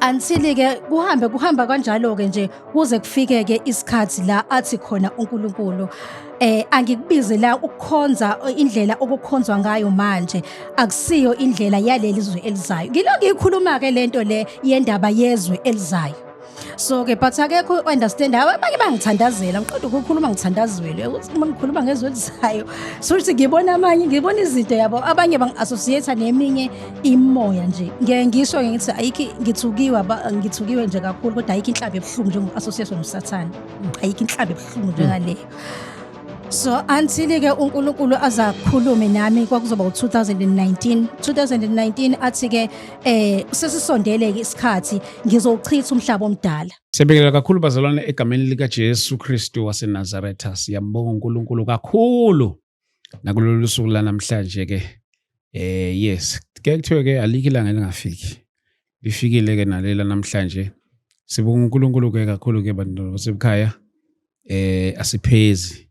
until ke kuhamba kanjalo ke nje kuze kufike ke isikhathi la athi khona uNkulunkulu angikubize la ukukhonza indlela okukhonzwa ngayo manje akusiyo indlela yaleli zwe elizayo. Ngilo ngiyikhuluma ke lento le yendaba yezwe elizayo. So ke but akekho understand abanye bangithandazela ngiqoda ukukhuluma ngithandazwele ukuthi uma ngikhuluma ngezwe elizayo so ukuthi ngibona izinto yabo abanye bangi-associate neminye imoya nje ngeke ngisho ngithi ayikho ngithukiwe nje kakhulu kodwa ayikho inhlabe ebuhlungu njengo-association noSathane ayikho inhlabe ebuhlungu njengaleyo. So until ke uNkulunkulu azakhulume nami kwakuzoba u2019 athi ke sesisondele ke isikhathi ngizochitha umhlaba omdala. Siyabingelela kakhulu bazalwane egameni lika Jesu Kristu waseNazaretha. Siyambonga uNkulunkulu kakhulu nakulolu suku lanamhlanje ke yes ke kuthiwe ke alikho ilanga elingafiki. Lifikile ke nalela namhlanje. Sibonga uNkulunkulu ke kakhulu ke bantu basekhaya asiphezi.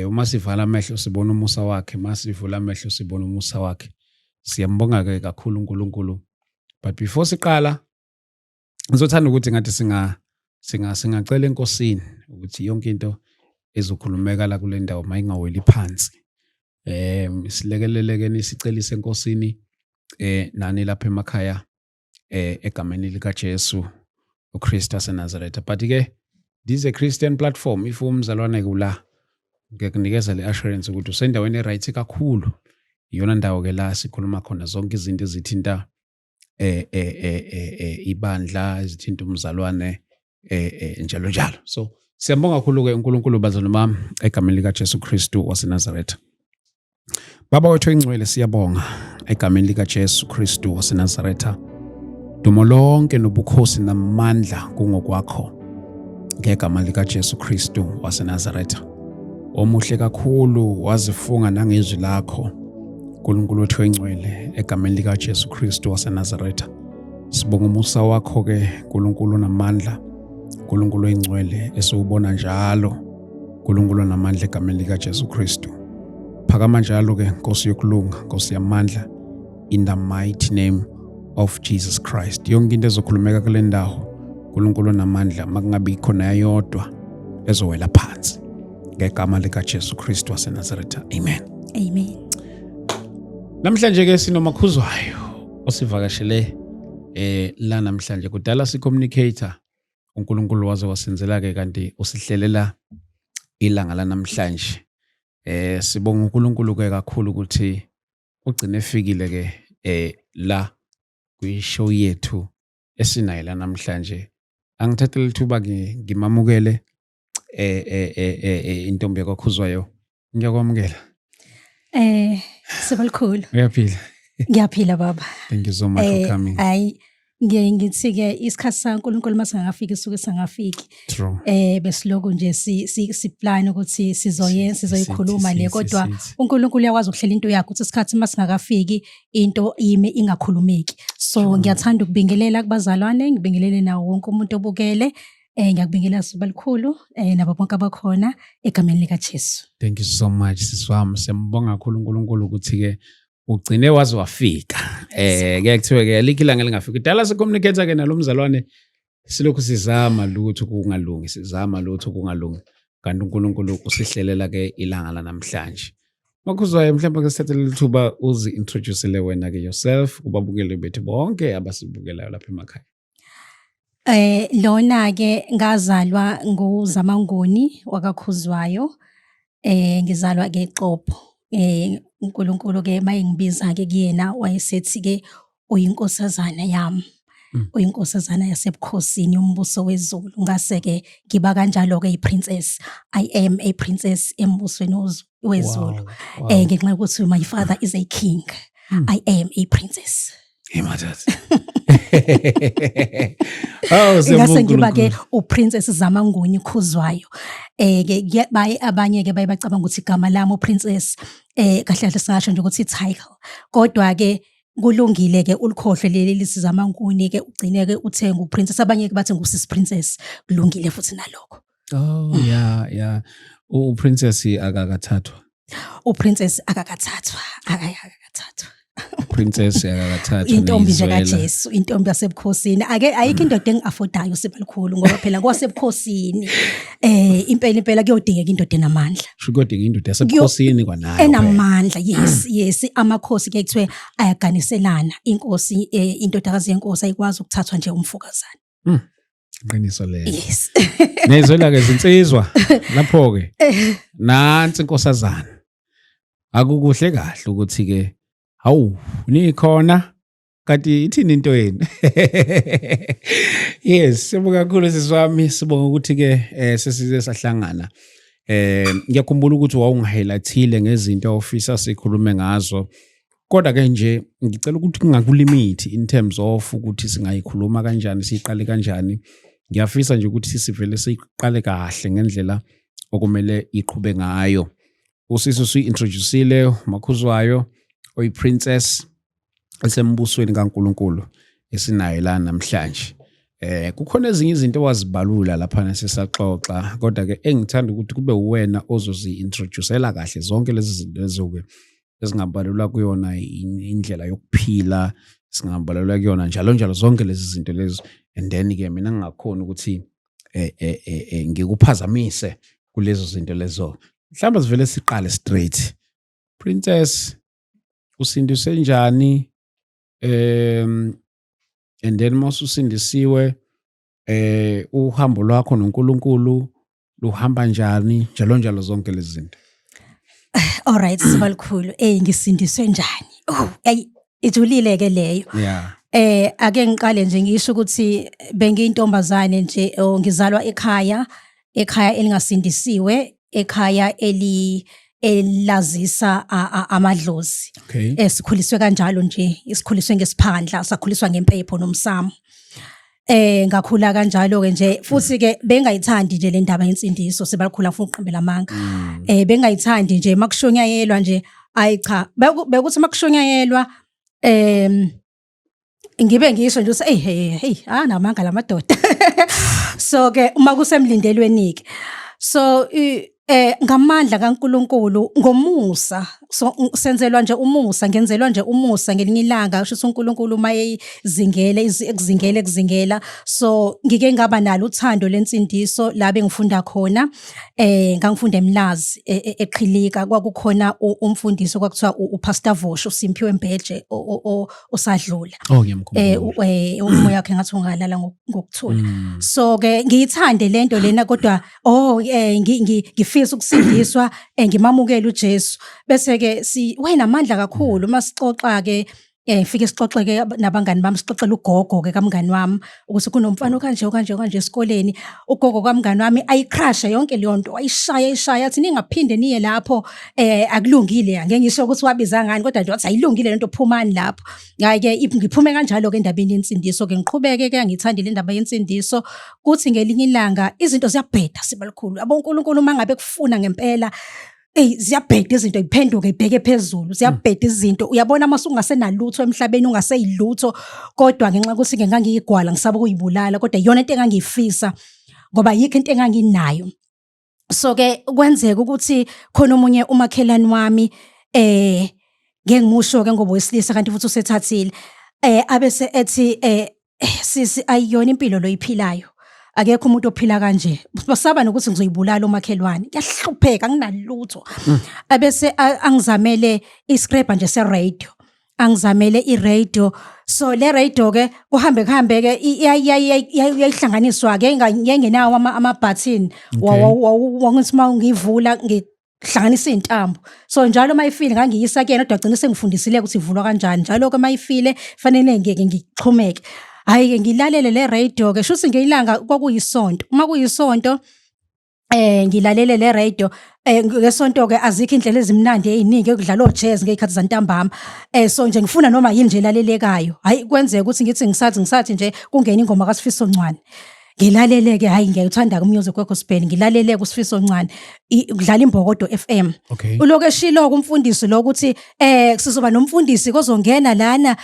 Uma sivala amehlo sibona umusa wakhe, masivula amehlo sibona umusa wakhe. Siyambonga ke kakhulu uNkulunkulu. But before siqala ngizothanda ukuthi ngathi singacela enkosini ukuthi yonke into ezokhulumeka la kule ndawo mayingaweli phansi. Silekeleleke nisicelise enkosini nani lapha emakhaya egameni lika Jesu uKristu waseNazaretha. But ke this is a Christian platform. If umzalwane kula ngikunikeza le assurance ukuthi usendaweni eright kakhulu. Iyona ndawo ke la sikhuluma khona zonke izinto ezithinta ibandla ezithinta umzalwane njalo njalo. So siyambonga kakhulu ke uNkulunkulu bazalwane bami egameni lika Jesu Kristu waseNazaretha. Baba wethu engcwele siyabonga egameni lika Jesu Kristu waseNazaretha. Dumo lonke nobukhosi namandla kungokwakho ngegama lika Jesu Kristu waseNazaretha. Omuhle kakhulu wazifunga nangezwi lakho uNkulunkulu wethu engcwele egameni lika Jesu Kristu waseNazaretha. Sibonga umusa wakho ke uNkulunkulu namandla uNkulunkulu engcwele esiwubona njalo uNkulunkulu namandla egameni lika Jesu Kristu. Phakama njalo ke Nkosi yokulunga Nkosi yamandla in the mighty name of Jesus Christ. Yonke into ezokhulumeka kule ndawo uNkulunkulu namandla makungabi khona yayodwa ezowela phansi ngegama lika Jesu Kristu waseNazaretha. Amen. Amen. Namhlanje ke sinomakhuzwayo osivakashele la namhlanje kudala si-communicator uNkulunkulu waze wasenzela ke kanti usihlelela ilanga la namhlanje. Sibonga uNkulunkulu ke kakhulu ukuthi ugcine efikile ke la kwi-show yethu esinayo la namhlanje. Angithathele ithuba ngimamukele intombi yakwakhuzwayo. Ngiyakwamukela. Sibalikhulu. Uyaphila? Ngiyaphila baba. Thank you so much for coming. Ngithi ke isikhathi saNkulunkulu masingafiki isuke sangafiki. True. Besiloko nje siplan ukuthi sizoyikhuluma le kodwa uNkulunkulu uyakwazi ukuhlela into yakhe ukuthi isikhathi masingakafiki into ime ingakhulumeki. So ngiyathanda ukubingelela kubazalwane, ngibingelele nawo wonke umuntu obukele. Ngiyakubingelela Sibalikhulu nabo bonke abakhona egameni lika Jesu. Thank you so much siswami. Siyambonga kakhulu uNkulunkulu ukuthi ke ugcine wazi wafika. Ke kuthiwe ke alikho ilanga elingafiki. Dala si-communicate ke nalomzalwane silokhu sizama lutho kungalungi, sizama lutho kungalungi. Kanti uNkulunkulu usihlelela ke ilanga la namhlanje. Makhuzwayo mhlawumbe ke sithathele lithuba uzi-introduce wena ke yourself kubabukeli bethu bonke abasibukelayo lapha emakhaya. Lona ke ngazalwa nguZamanguni wakaKhuzwayo. Ngizalwa ke eXhopo. uNkulunkulu ke mayingibiza ke kuyena wayesethi ke uyinkosazana yami. Uyinkosazana yasebukhosini yombuso wezulu. Ngase ke ngiba kanjalo ke iprincess. I am a princess embusweni wezulu. Ngenxa yokuthi my father is a king. I am a princess. Ngase ngiba ke uprincess Zamanguni Khuzwayo. Ke abanye ke bayabacabanga ukuthi igama lami uprincess kahle kahle singasho nje ukuthi title. Kodwa ke kulungile ke ulikhohle leli lisizamanguni ke ugcine ke uthenga uprincess, abanye ke bathi ngusisi princess. Kulungile futhi nalokho. Oh yeah. Uprincess akakathathwa. Uprincess akakathathwa. Akakathathwa. Princess yakathatha intombi nje kaJesu, intombi yasebukhosini. Ayikho indoda engi-affordayo Sibalikhulu ngoba phela kwasebukhosini impela kuyodingeka indoda enamandla. Kuyodingeka indoda yasebukhosini kwanayo enamandla. Yes amakhosi ke kuthiwe ayaganiselana. Inkosi indodakazi yenkosi ayikwazi ukuthathwa nje umfokazana. Qiniso leyo. Yes. Nezwela ke izinsizwa lapho ke nansi inkosazana. Akukuhle kahle ukuthi ke hawu nikhona kanti ithini into yenu. Yes, sibonga kakhulu siswami, sibonga ukuthi ke sesize sahlangana. Ngiyakhumbula ukuthi wawungihighlightile ngezinto ofisa sikhulume ngazo. Kodwa ke nje ngicela ukuthi kungakulimit in terms of ukuthi singayikhuluma kanjani, siqale kanjani. Ngiyafisa nje ukuthi sivele siqale kahle ngendlela okumele iqhube ngayo. Usisi usi-introduceile umakhuzwayo oyi-princess esembusweni kaNkulunkulu esinayo la namhlanje. Kukhona ezinye izinto owazibalula lapha sisaxoxa, kodwa ke engithanda ukuthi kube uwena ozozi-introduceela kahle zonke lezi zinto lezo-ke ezingabalulwa kuyona indlela yokuphila, singabalulwa kuyona njalo zonke lezi zinto lezo. And then ke mina ngingakhona ukuthi ngikuphazamise kulezo zinto lezo. Mhlawumbe sivele siqale straight. Princess usindiswe njani? And then masusindisiwe uhambo lwakho noNkulunkulu luhamba njani? Njalo zonke lezi zinto. All right Sibalikhulu, ngisindiswe njani? Ijulile ke leyo. Yeah. Ake ngiqale nje ngisho ukuthi bengiyintombazane nje ngizalwa ekhaya elingasindisiwe, ekhaya elazisa amadlozi. Okay. Sikhuliswe kanjalo nje, isikhuliswe ngesiphandla, sakhuliswa ngempepho nomsamo. Ngakhula kanjalo ke nje futhi ke bengayithandi nje le ndaba yensindiso. Sibalikhulu afuna uqhubela amanga. Bengayithandi nje makushonyayelwa nje, ayi cha, bekuthi makushonyayelwa ngibe ngisho nje ukuthi hey namanga lamadoda. So ke uma kusemlindelweni ke, so ngamandla kaNkulunkulu ngomusa, so senzelwa nje umusa, ngenzelwa nje umusa ngelinye ilanga. Kusho uNkulunkulu ekuzingela. So ngike ngaba nalo uthando lensindiso la bengifunda khona. Ngangifunda eMlazi eQhilika. Kwakukhona umfundisi kwakuthiwa uPastor Vosho Simphiwe Mbeje osadlula. Ngiyamkhumbula. Umoya wakhe ngathi ungalala ngokuthula. So ke ngiyithande lento lena, kodwa ngifisa ukusindiswa, ngimamukela uJesu. Bese ke wayinamandla kakhulu masixoxa ke, fike sixoxe ke nabangani bami, sixoxela ugogo ke kamngani wami ukuthi kunomfana kanje esikoleni. Ugogo kamngani wami ayicrasha yonke leyo nto, ayishaya athi ningaphinde niye lapho, akulungile. Angeke ngisho ukuthi wabiza ngani, kodwa nje wathi ayilungile lento, phumani lapho. Hayi ke ngiphume kanjalo ke endabeni yensindiso ke, ngiqhubeke ke ngithanda le ndaba yensindiso. Kuthi ngelinye ilanga izinto ziyabheda Sibalikhulu. AboNkulunkulu mangabe kufuna ngempela, ziyabheda izinto, iphenduke ibheke phezulu. Ziyabheda izinto, uyabona mase ungasenalutho emhlabeni, ungaseyilutho, kodwa ngenxa ukuthi ke ngangiyigwala ngisaba ukuyibulala, kodwa iyona into engangiyifisa ngoba yikho into enganginayo. So ke kwenzeka ukuthi khona omunye umakhelane wami ngengimusho ke ngoba wesilisa kanti futhi usethathile, abese ethi sisi ayiyona impilo lo yiphilayo, akekho umuntu ophila kanje. Basaba nokuthi ngizoyibulala umakhelwane, ngiyahlupheka nginalutho. Abese angizamele iscraper nje se-radio, angizamele i-radio. So le radio ke kuhambe ke iyayihlanganiswa ke, ngengenawo ama-button. Wangithi uma ngivula ngihlanganisa izintambo. So njalo mayifile ngangiyisa kuyena, kodwa agcina sengifundisile ukuthi ivulwa kanjani. Njalo ke mayifile fanele ngeke ngixhumeke. Hayi ke ngilalele le radio ke, shuthi ngeyilanga kwakuyisonto. Uma kuyisonto ngilalele le radio, ngesonto ke azikho indlela ezimnandi eziningi ekudlala ojazz ngezikhathi zantambama. So nje ngifuna noma yini nje lalelekayo. Hayi kwenzeka ukuthi ngithi ngisathi nje kungena ingoma kaSifiso Ncwane. ngilalele-ke hayi ngiyayithanda-ke umusic we-gospel, ngilalele kuSifiso Ncwane kudlala iMbokodo FM. Okay. Uloku eshilo-ke umfundisi lo ukuthi sizoba nomfundisi kozongena lana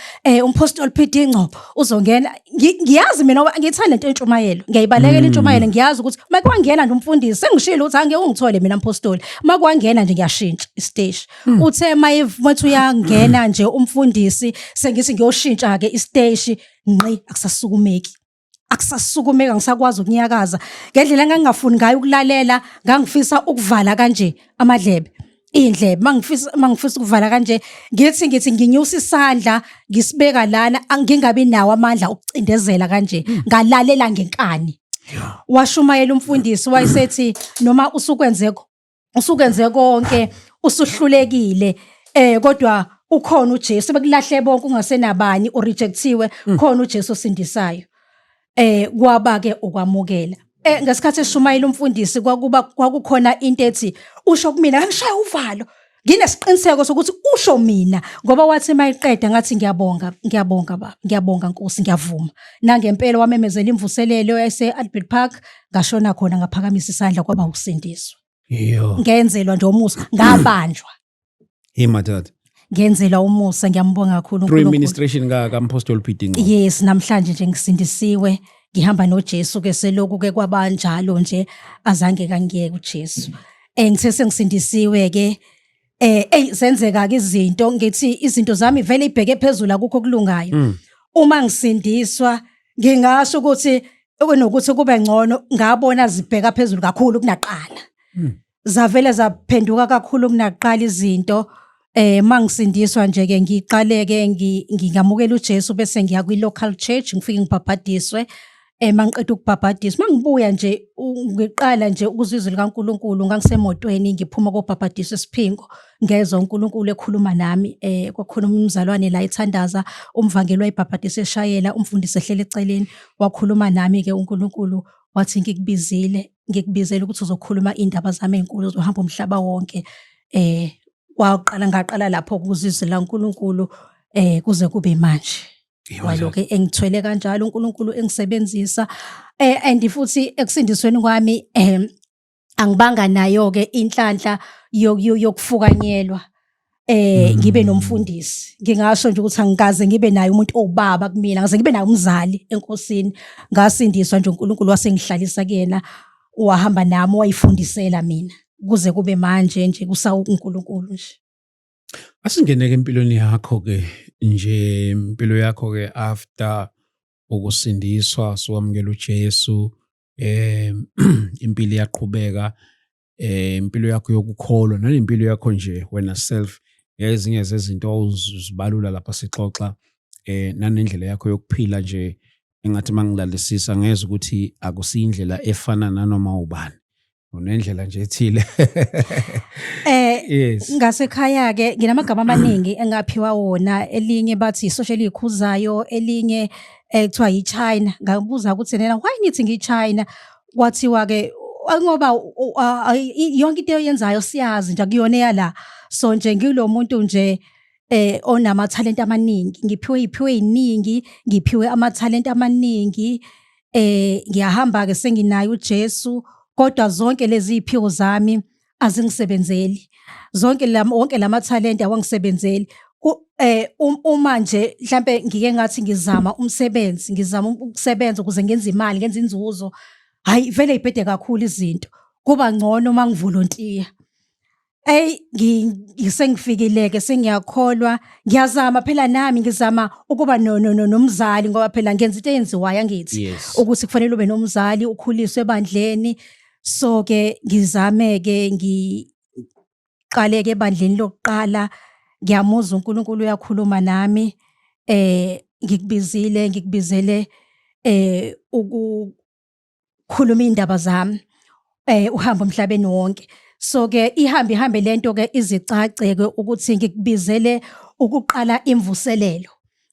umpostoli P.D. Ngcobo uzongena. Ngiyazi mina ngithanda into yentshumayelo, ngiyayibalekela intshumayelo, ngiyazi ukuthi uma kwangena nje umfundisi sengishilo ukuthi angeke ungithole mina mpostoli, uma kwangena nje ngiyashintsha isiteshi. Uthe mayethi uyangena nje umfundisi sengithi ngiyoshintsha-ke isiteshi ngqi akusasukumeki. Akusasukumeka, ngisakwazi ukunyakaza ngendlela engangingafuni ngayo ukulalela, ngangifisa ukuvala kanje amadlebe, indlebe. Mangifisa ukuvala kanje ngithi nginyusa isandla ngisibeka lana, ngingabi nawo amandla ukucindezela kanje, ngalalela ngenkani. Washumayela umfundisi wayesethi noma usukwenze konke usuhlulekile kodwa ukhona uJesu, bekulahle bonke ungasenabani urejectiwe, khona uJesu osindisayo. Kwaba-ke ukwamukela. Ngesikhathi eshumayela umfundisi kwakukhona into ethi usho kumina, ngishaya uvalo, nginesiqiniseko sokuthi usho mina, ngoba wathi mayiqeda ngathi ngiyabonga baba, ngiyabonga Nkosi, ngiyavuma. Nangempela wamemezela imvuselelo yase-Albert Park, ngashona khona ngaphakamisa isandla kwaba usindiswa. Ngenzelwa nje umusa, ngabanjwa. Madod. Ngenzelwa umusa, ngiyambonga kakhulu uNkulunkulu. Through administration kaMpostoli P.D. Ngcobo. Yes, namhlanje nje ngisindisiwe, ngihamba noJesu-ke seloku-ke kwabanjalo nje azange kangiyeke uJesu. Ngithe sengisindisiwe-ke zenzeka-ke izinto, ngithi izinto zami vele ibheke phezulu akukho okulungayo. Uma ngisindiswa ngingasho ukuthi nokuthi kube ngcono, ngabona zibheka phezulu kakhulu kunaqala. Zavele zaphenduka kakhulu kunaqala izinto. Mangisindiswa nje-ke ngiqaleke ngingamukela uJesu bese ngiya kwi-local church, ngifike ngibhabhadiswe. Mangiqeda ukubhabhadiswa, mangibuya nje ngiqala nje ukuzwa izwi likaNkulunkulu, ngangisemotweni ngiphuma kobhabhadiswa eSiphingo, ngezwa uNkulunkulu ekhuluma nami. Kwakhuluma umzalwane la ethandaza, umvangeli wayibhabhadisa eshayela, umfundisi ehlele eceleni, wakhuluma nami-ke uNkulunkulu wathi ngikubizele ukuthi uzokhuluma indaba zami ezinkulu, uzohamba umhlaba wonke. Ngaqala lapho ukuzwa izwi laNkulunkulu kuze kube manje. Walokho engithwele kanjalo uNkulunkulu engisebenzisa, and futhi ekusindisweni kwami angibanga nayo-ke inhlanhla yokufukanyelwa. Ngibe nomfundisi, ngingasho nje ukuthi angikaze ngibe naye umuntu owubaba kumina, ngaze ngibe naye umzali enkosini. Ngasindiswa nje uNkulunkulu wasengihlalisa kuyena, wahamba nami wayifundisela mina kuze kube manje nje kusawu uNkulunkulu nje. Asingeneke empilweni yakho-ke nje, impilo yakho-ke after ukusindiswa sukwamukela uJesu, impilo iyaqhubeka, impilo yakho yokukholwa nalempilo yakho nje wena self, ezinye zezinto uzibalula lapha sixoxa, nanendlela yakho yokuphila nje engathi mangilalisisa ngeza ukuthi akusiyindlela efana nanoma ubani, unendlela nje ethile. Yes. Ngasekhaya-ke nginamagama amaningi engaphiwa wona, elinye bathi isocial ikhuzayo, elinye kuthiwa yiChina. Ngabuza ukuthi nena why nithi ngiyiChina? Kwathiwa-ke ngoba yonke into oyenzayo siyazi nje akuyona yala. So nje ngilo muntu nje onamathalente amaningi, ngiphiwe iy'phiwo ey'ningi, ngiphiwe amathalente amaningi. Ngiyahamba-ke senginaye uJesu, kodwa zonke lezi iy'phiwo zami azingisebenzeli. Wonke lamathalente awangisebenzeli. Uma nje mhlambe ngike ngathi ngizama ukusebenza ukuze ngenze imali, ngenze inzuzo, hayi vele ibhede kakhulu izinto. Kuba ngcono uma ngivolontiya. Sengifikile-ke sengiyakholwa, ngiyazama phela nami ngizama ukuba nomzali, ngoba phela ngenza into eyenziwayo angithi ukuthi kufanele ube nomzali ukhuliswe ebandleni. So-ke ngizame-ke ngiqaleke ebandleni lokuqala, ngiyamuzwa uNkulunkulu uyakhuluma nami, ngikubizele ukukhuluma indaba zami, uhamba emhlabeni wonke. So-ke ihambe lento-ke izicace-ke ukuthi ngikubizele ukuqala imvuselelo.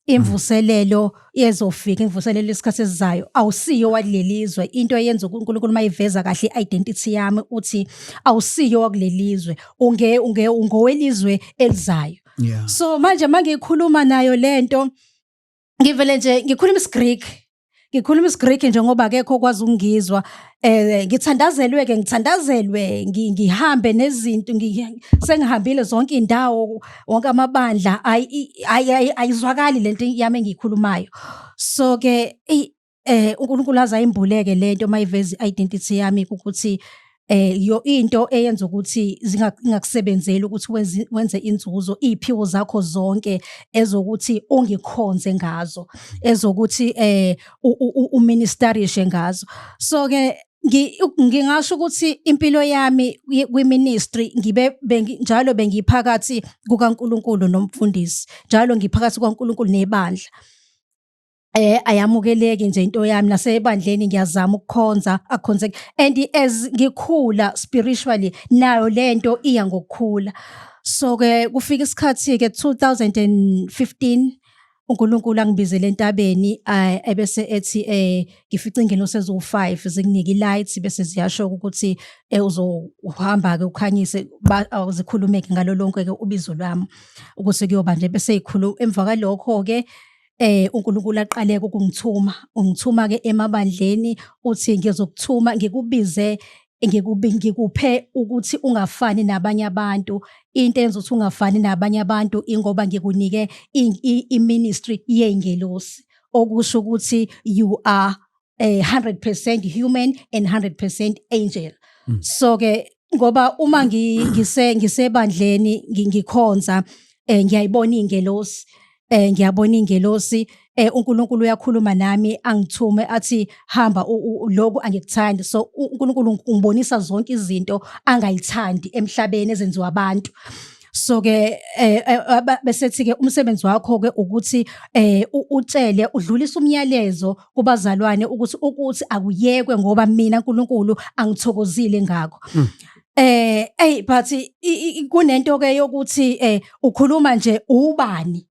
Imvuselelo yezofika, imvuselelo isikhathi esizayo, awusiyo walelizwe. Into eyenza uNkulunkulu mayiveza kahle i-identity yami uthi awusiyo wakulelizwe, ungowelizwe elizayo. So manje mangikhuluma nayo lento, ngivele nje ngikhuluma isiGreek, ngikhuluma isiGreek nje ngoba akekho okwazi ukungizwa. Ngithandazelwe ngihambe nezinto sengihambile zonke iy'ndawo, wonke amabandla ayizwakali lento yami engiyikhulumayo. So-ke uNkulunkulu aze ayimbuleke lento mayiveza i-identity yami ukuthi into eyenza ukuthi ingakusebenzeli ukuthi wenze inzuzo, iy'phiwo zakho zonke ezokuthi ungikhonze ngazo, ezokuthi uministerishe ngazo. So-ke ngingasho ukuthi impilo yami kwi-ministry njalo bengiphakathi kukaNkulunkulu nomfundisi, njalo ngiphakathi kukaNkulunkulu nebandla. Ayamukeleki nje into yami nasebandleni ngiyazama ukukhonza and as ngikhula spiritually nayo lento iya ngokukhula. So-ke kufika isikhathi-ke 2015 uNkulunkulu angibizele entabeni ebese ethi ngifica ingelosi eziwu-5 zikunika i-light bese ziyasho ukuthi uzohamba-ke ukhanyise zikhulumeke ngalo lonke-ke ubizo lwami ukuthi kuyoba nje bese emva kwalokho-ke uNkulunkulu aqaleke ungithuma-ke emabandleni, uthi ngizokuthuma ngikubize ngikuphe ukuthi ungafani nabanye abantu. Into eyenza ukuthi ungafani nabanye abantu ingoba ngikunike i-ministry yey'ngelosi, okusho ukuthi you are 100% human and 100% angel. So-ke ngoba uma ngisebandleni ngikhonza ngiyayibona iy'ngelosi, ngiyabona ingelosi, uNkulunkulu uyakhuluma nami angithume athi hamba lokhu angikuthandi. So uNkulunkulu ungibonisa zonke izinto angayithandi emhlabeni ezenziwa abantu. So-ke besethi-ke umsebenzi wakho-ke ukuthi utshele udlulise umyalezo kubazalwane ukuthi akuyekwe ngoba mina uNkulunkulu angithokozile ngakho. But kunento-ke yokuthi ukhuluma nje ubani,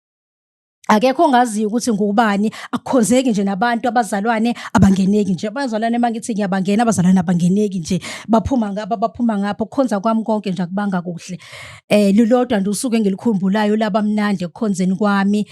akekho ongaziyo ukuthi ngubani, akukhonzeki nje nabantu, abazalwane abangeneki nje. Abazalwane mangithi ngiyabangena, abazalwane abangeneki nje, baphuma ngapha, ukukhonza kwami konke nje akubanga kuhle. Lilodwa nje usuke engilikhumbulayo laba mnandi ekukhonzeni kwami,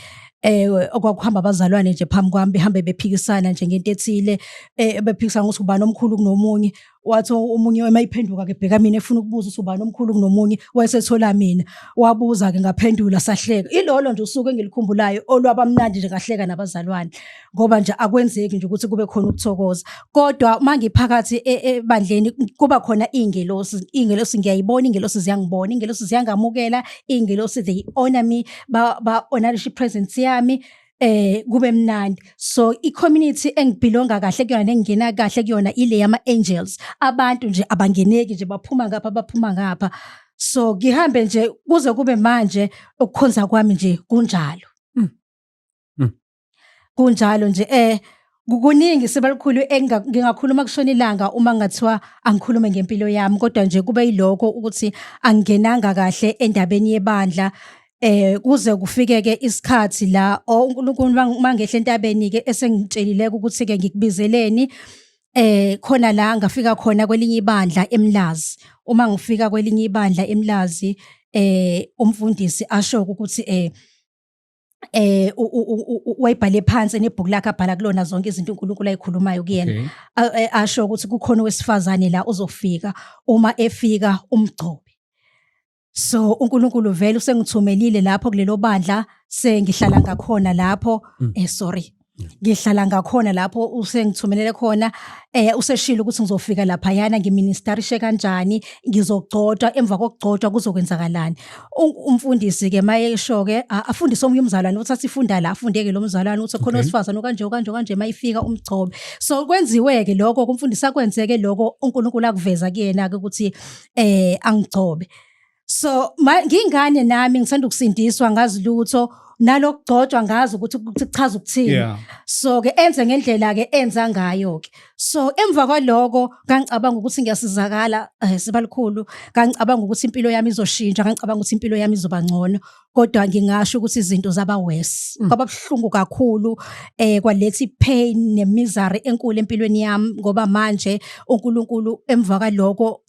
okwakuhamba abazalwane nje phambi kwami behambe bephikisana nje ngento ethile, bephikisana ukuthi ubani omkhulu kunomunye. Wathi omunye mayiphenduka-ke bheka mina efuna ukubuza ukuthi ubani omkhulu kunomunye, wayesethola mina, wabuza-ke ngaphendula sahleka. Ilolo nje usuke engilikhumbulayo olwabamnandi nje ngahleka nabazalwane ngoba nje akwenzeki nje ukuthi kube khona ukuthokoza. Kodwa mangiphakathi ebandleni kuba khona iy'ngelosi ngiyayibona, iy'ngelosi ziyangibona, iy'ngelosi ziyangamukela, iy'ngelosi they honor me, ba-honorishe i-presence yami. Kube mnandi. So i-community engibhilonga kahle kuyona nengingena kahle kuyona ile yama-angels, abantu nje abangeneki nje, baphuma ngapha. So ngihambe nje kuze kube manje ukukhonza kwami nje kunjalo. Kunjalo nje kuningi sebalikhulu ngingakhuluma kushona ilanga uma ngathiwa angikhulume ngempilo yami, kodwa nje kube yiloko ukuthi angingenanga kahle endabeni yebandla. Kuze kufike-ke isikhathi la uNkulunkulu mangehla entabeni-ke esengitshelileke ukuthi-ke ngikubizeleni, khona la ngafika khona kwelinye ibandla eMlazi. Uma ngifika kwelinye ibandla eMlazi, umfundisi asho ukuthi wayibhale phansi nebhuku lakhe abhala kulona zonke izinto uNkulunkulu ayikhulumayo kuyena. Asho ukuthi kukhona owesifazane la uzofika, uma efika umgcobe. So uNkulunkulu vele usengithumelile lapho kulelo bandla, sengihlala ngakhona lapho, ngihlala ngakhona lapho usengithumelele khona. Useshilo ukuthi ngizofika laphayana ngiministerishe kanjani, ngizogcotshwa, emva kokugcotshwa kuzokwenzakalani. Umfundisi-ke mayesho-ke afundise omunye umzalwane ukuthi athi funda la, afundeke lo mzalwane ukuthi khona owesifazane kanje mayifika umgcobe. So kwenziwe-ke lokho, kumfundisi akwenzeke lokho, uNkulunkulu akuveza kuyena-ke ukuthi angigcobe. So ngingane nami ngithanda ukusindiswa ngazi lutho, nalokugcotshwa ngazi ukuthi kuchaza ukuthini. So-ke enze ngendlela-ke enza ngayo-ke. So emva kwaloko ngangicabanga ukuthi ngiyasizakala, sibalikhulu, ngangicabanga ukuthi impilo yami izoshintsha, ngangicabanga ukuthi impilo yami izoba ngcono. kodwa ngingasho ukuthi izinto zaba worse kwaba buhlungu kakhulu kwaletha ipain nemisery enkulu empilweni yami ngoba manje uNkulunkulu emva kwaloko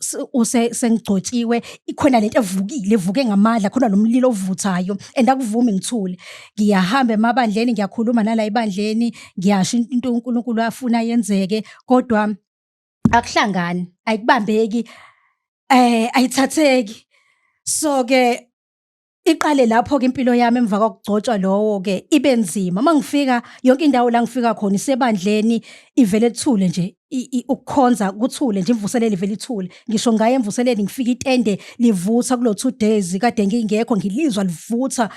sengigcotshiwe ikhona lento evuke ngamandla khona nomlilo ovuthayo and akuvumi ngithule ngiyahamba emabandleni ngiyakhuluma nala ibandleni ngiyasho into uNkulunkulu afuna yenzeke kodwa akuhlangani ayikubambeki ayithatheki so ke iqale lapho ke impilo yami emva kokugcotshwa lowo ke ibe nzima mangifika yonke indawo la ngifika khona isebandleni ivele ethule nje ukukhonza kuthule nje imvuselelo ivele ithule ngisho ngaye emvuselelo ngifika itende livutha kulo 2 days kade ngingekho ngilizwa livutha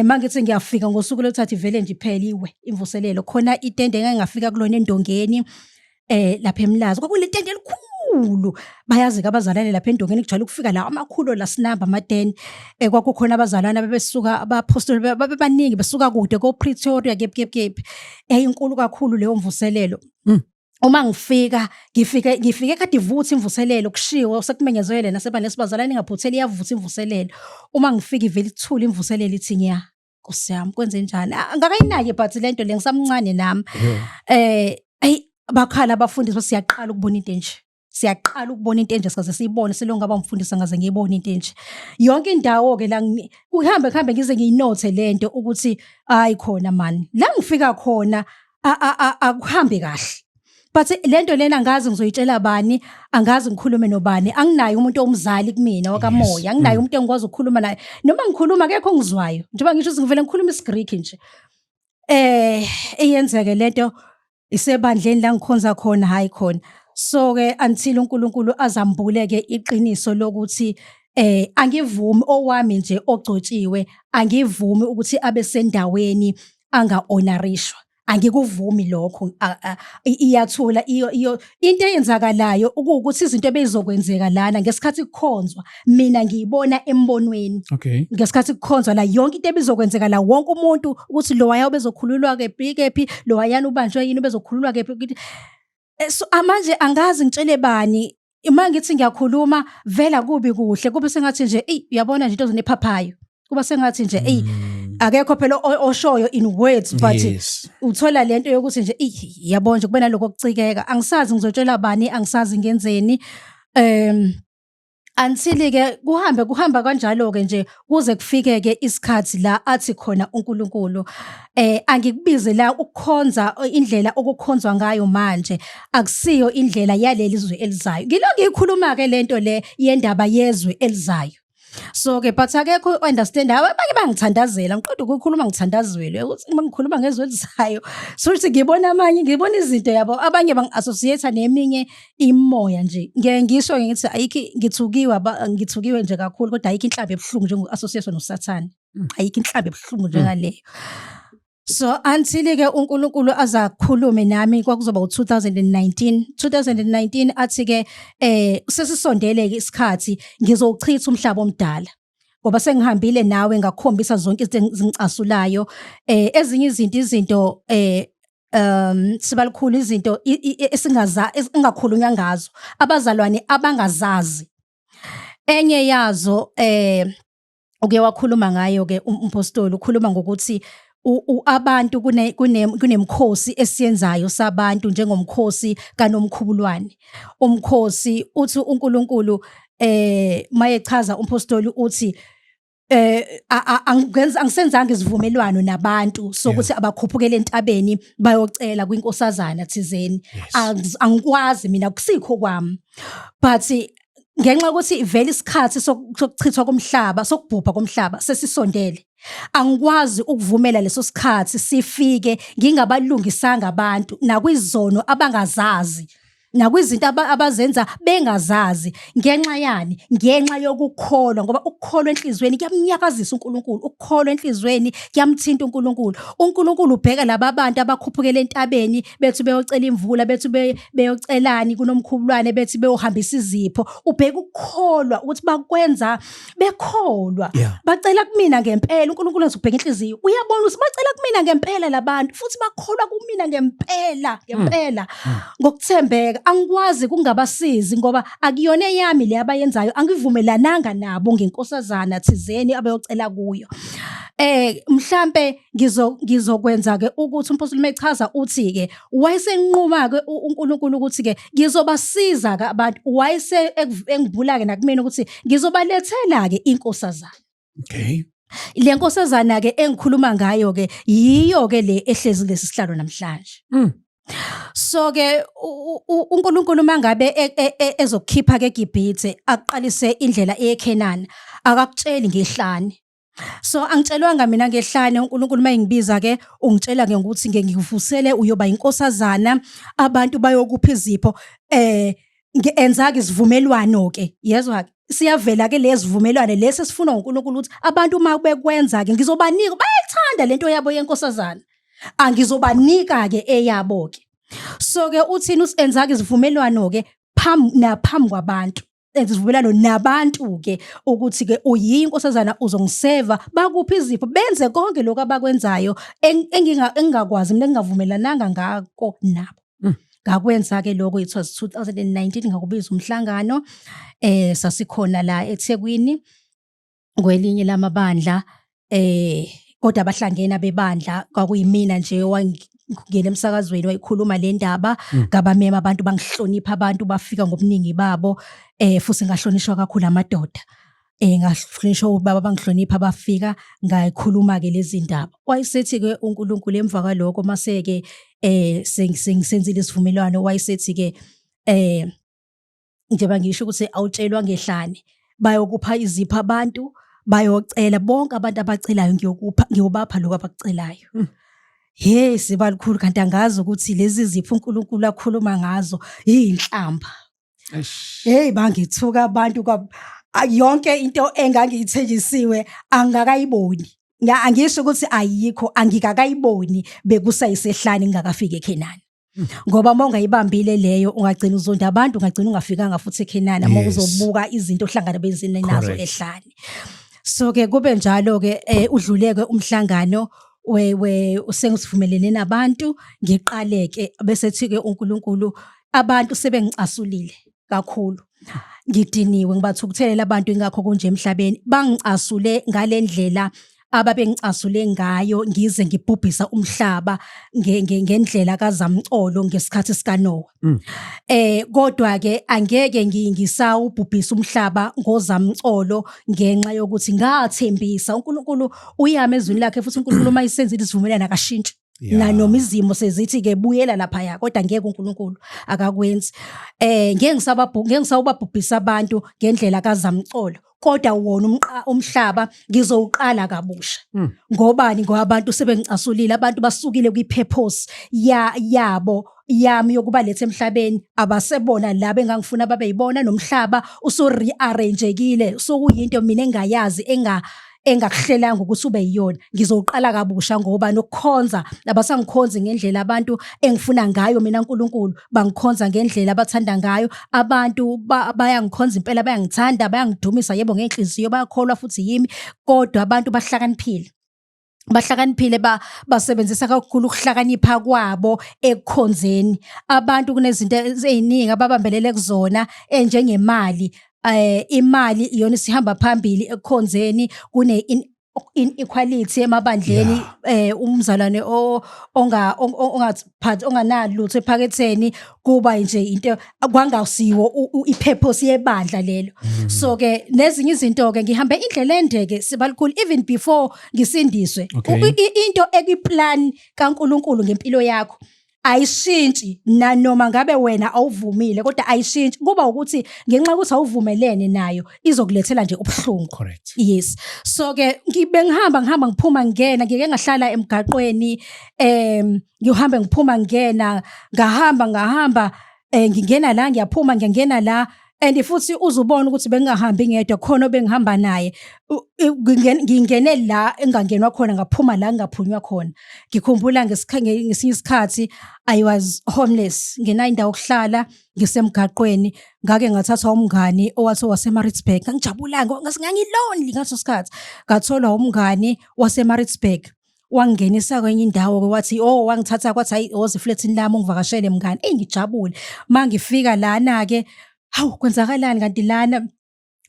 mangithi ngiyafika ngosuku lothathu ivele nje ipheliwe imvuselelo khona itende engingafika kulona endongeni lapha eMlazi kwakule tende elikhulu bayazi ke abazalwane lapha endongeni kujwayele ukufika la amakhulu la sinamba ama10 kwakukhona abazalwane abebesuka abapostoli babebaningi besuka kude ko Pretoria kephi inkulu kakhulu leyo mvuselelo uma ngifika ngifike kade ivutha imvuselelo kushiwo sekumenyezelwe nasebandla lesibazalwane ngaphuthela iyavutha imvuselelo uma ngifika ivele ithule imvuselelo ithi nya Nkosi yami kwenze njani ngakayinaki but lento le ngisamncane nami bakhala abafundisi basiyaqala ukubona into enje siyaqala ukubona into enje sikaze siyibone selonga abamfundisa ngaze ngiyibone into enje yonke indawo ke la kuhambe ngize ngiyinote lento ukuthi hayi khona man la ngifika khona akuhambe kahle but lento lena angazi ngizoyitshela bani angazi ngikhulume nobani anginayo umuntu omzali kumina wakamoya anginayo umuntu engikwazi ukukhuluma naye noma ngikhuluma akekho ngizwayo njengoba ngisho ukuthi ngivele ngikhuluma isiGreek nje eyenzeke lento isebandleni la ngikhonza khona hayi khona so ke until uNkulunkulu azambuleke iqiniso lokuthi angivumi owami nje ogcotshiwe angivumi ukuthi abe sendaweni anga-honorishwa angikuvumi lokho iyathula iyo into eyenzakalayo ukuthi izinto ebezizokwenzeka lana ngesikhathi kukhonzwa mina ngiyibona embonweni ngesikhathi kukhonzwa la yonke into ebizokwenzeka la wonke umuntu ukuthi lo waya bezokhululwa kephi lo wayana ubanjwe yini bezokhululwa kephi so manje angazi ngitshele bani uma ngithi ngiyakhuluma vela kubi kuhle kube sengathi nje uyabona nje into zonephaphayo kuba sengathi nje akekho phela oshoyo in words but uthola lento yokuthi nje yabona nje kube naloko kucikeka angisazi ngizotshela bani angisazi ngenzeni until ke kuhamba kanjalo ke nje kuze kufike ke isikhathi la athi khona uNkulunkulu angikubize la ukukhonza indlela okukhonzwa ngayo manje akusiyo indlela yaleli izwe elizayo ngiloko ngikhuluma ke lento le yendaba yezwe elizayo so ke but akekho understand abanye bangithandazela ngiqoda ukukhuluma ngithandazwele ukuthi mangikhuluma ngezwe elizayo so ukuthi ngibona izinto yabo abanye bangi-associate neminye imoya nje ngisho ngithi ayikho ngithukiwe nje kakhulu kodwa ayikho inhlambi ebuhlungu njengo-association noSathane ayikho inhlambi ebuhlungu njengaleyo so until ke uNkulunkulu azakhulume nami kwakuzoba u2019 athi ke sesisondele ke isikhathi ngizowuchitha umhlaba omdala ngoba sengihambile nawe ngakhombisa zonke izinto ezingicasulayo ezinye izinto sibalikhulu izinto esingakhulunywa ngazo abazalwane abangazazi enye yazo uke wakhuluma ngayo ke umpostoli ukhuluma ngokuthi abantu kunemkhosi esiyenzayo sabantu njengomkhosi kaNomkhubulwane umkhosi uthi uNkulunkulu mayechaza umpostoli uthi angisenzanga isivumelwano nabantu sokuthi abakhuphukele entabeni bayocela kwinkosazana thizeni angikwazi mina kusikho kwami but ngenxa ukuthi vele isikhathi sokuchithwa komhlaba sokubhubha komhlaba sesisondele angikwazi ukuvumela leso sikhathi sifike ngingabalungisanga abantu nakwizono abangazazi nakwizinto abazenza bengazazi ngenxa yokukholwa ngoba ukukholwa enhlizweni kuyamnyakazisa uNkulunkulu ukukholwa enhlizweni kuyamthinta uNkulunkulu ubheka laba abantu abakhuphukela entabeni bethi beyocela imvula bethi beyocelani kuNomkhubulwane bethi beyohambisa izipho ubheka ukukholwa ukuthi bakwenza bekholwa bacela kumina ngempela uNkulunkulu uzobheka inhliziyo uyabona ukuthi bacela kumina ngempela labantu futhi bakholwa kumina ngempela ngokuthembeka angikwazi kungabasizi ngoba akuyona eyami le abayenzayo, angivumelananga nabo ngenkosazana thizeni abayocela kuyo. Mhlambe ngizokwenza ke ukuthi uMpostoli mechaza uthi ke wayesenquma ke uNkulunkulu ukuthi ke ngizobasiza ke abantu, wayese engivula ke nakumina ukuthi ngizobalethela ke inkosazana. Okay. Le nkosazana ke engikhuluma ngayo ke yiyo ke le ehlezi lesi sihlalo namhlanje. So ke uNkulunkulu mangabe ezokukhipha ke eGibhithe aqalise indlela eyeKhenani akakutsheli ngehlane. So angitshelwanga mina ngehlane uNkulunkulu mayingibiza ke ungitshela ke ukuthi ngikuvusele uyoba inkosazana abantu bayokupha izipho enza ke isivumelwano ke yezwa siyavela ke lezivumelwane lesi sifuna uNkulunkulu ukuthi abantu uma bekwenza ke ngizobanika bayayithanda lento yabo yenkosazana angizobanika ke eyabo ke. So ke uthini usenza ke isivumelwano ke phambi kwabantu izivumelwano nabantu ke ukuthi ke uyinkosazana uzongiseva bakuphi izipho benze konke lokho abakwenzayo engingakwazi mina engingavumelananga ngako nabo. Ngakwenza ke lokho it was 2019 ngakubiza umhlangano sasikhona la eThekwini kwelinye lamabandla kodwa abahlangene bebandla kwakuyimina nje wangena emsakazweni wayikhuluma le ndaba ngabamema abantu bangihlonipha abantu bafika ngobuningi babo futhi ngahlonishwa kakhulu amadoda ngahlonishwa ubaba bangihlonipha bafika ngayikhuluma ke lezi ndaba wayesethi ke uNkulunkulu emva kwaloko mase ke sengizenzile isivumelwano wayesethi ke njengoba ngisho ukuthi awutshelwa ngehlane bayokupha izipho abantu bayocela bonke abantu abacelayo ngiyobapha lokho abakucelayo. Hey sibalikhulu kanti angazi ukuthi lezi zipho uNkulunkulu akhuluma ngazo inhlamba. Hey bangithuka abantu yonke into engangiyithenjisiwe angakayiboni. Angisho ukuthi ayikho angikakayiboni bekusayisehlane ngingakafika eKhenani. Ngoba mongayibambile leyo ungagcina uzonda abantu ungagcina ungafikanga futhi eKhenani uma uzobuka izinto ohlangana bezini nazo ehlane. So ke kube njalo ke udluleke umhlangano usengisivumelene nabantu ngiqaleke bese thi ke uNkulunkulu abantu sebengicasulile kakhulu ngidiniwe ngibathukuthelela abantu ingakho konje emhlabeni bangicasule ngalendlela ababengicasule ngayo ngize ngibhubhisa umhlaba ngendlela kaZamcolo ngesikhathi sikaNoah. Kodwa ke angeke ngisawubhubhisa umhlaba ngoZamcolo ngenxa yokuthi ngathembisa uNkulunkulu uyame ezwini lakhe futhi uNkulunkulu mayisenzile isivumelwano akashintshi. Noma izimo sezithi ke buyela lapha ya kodwa ngeke uNkulunkulu akakwenzi. Ngeke ngisawubabhubhisa abantu ngendlela kaZamcolo. Kodwa wona umhlaba ngizowuqala kabusha. Ngobani ngoba abantu sebengicasulile abantu basukile kwi-purpose yami yokuba lethe emhlabeni abasebona la bengangifuna babeyibona nomhlaba uso-rearrangeekile sokuyinto mina engayazi engakuhlelanga ukuthi ube yiyona ngizowuqala kabusha ngoba nokukhonza abasangikhonzi ngendlela abantu engifuna ngayo mina uNkulunkulu bangikhonza ngendlela abathanda ngayo abantu bayangikhonza impela bayangithanda bayangidumisa yebo ngenhliziyo bayakholwa futhi yimi kodwa abantu bahlakaniphile basebenzisa kakhulu ukuhlakanipha kwabo ekukhonzeni abantu kunezinto eziningi ababambelele kuzona enjengemali. Imali iyona sihamba phambili ekukhonzeni kune inequality emabandleni umzalwane onganalutho ephaketheni kuba nje into kwangasiwo ipurpose yebandla lelo. So ke nezinye izinto ke ngihambe indlela ende ke sibalikhulu even before ngisindiswe into ekiplan kaNkulunkulu ngempilo yakho ayishintshi nanoma ngabe wena awuvumile kodwa ayishintshi kuba ukuthi ngenxa ukuthi awuvumelene nayo izokulethela nje ubuhlungu. Correct. Yes. So ke ngihamba ngiphuma ngena ngike ngahlala emgaqweni ngihambe ngiphuma ngena ngahamba ngingena la ngiyaphuma ngiyangena la and futhi uzubona ukuthi bengingahambi ngedwa khona bengihamba naye ngingene la engangenwa khona ngaphuma la ngaphunywa khona. Ngikhumbula ngesinye isikhathi I was homeless ngena indawo okuhlala ngisemgaqweni ngake ngathathwa umngani owathi waseMaritzburg ngijabulanga ngangilonely ngaso sikhathi ngathola umngani waseMaritzburg wangingenisa kwenye indawo wathi wangithatha kwathi hayi woza eflatini lami ungivakashele mngani ngijabule mangifika lana ke hawu kwenzakalani kanti lana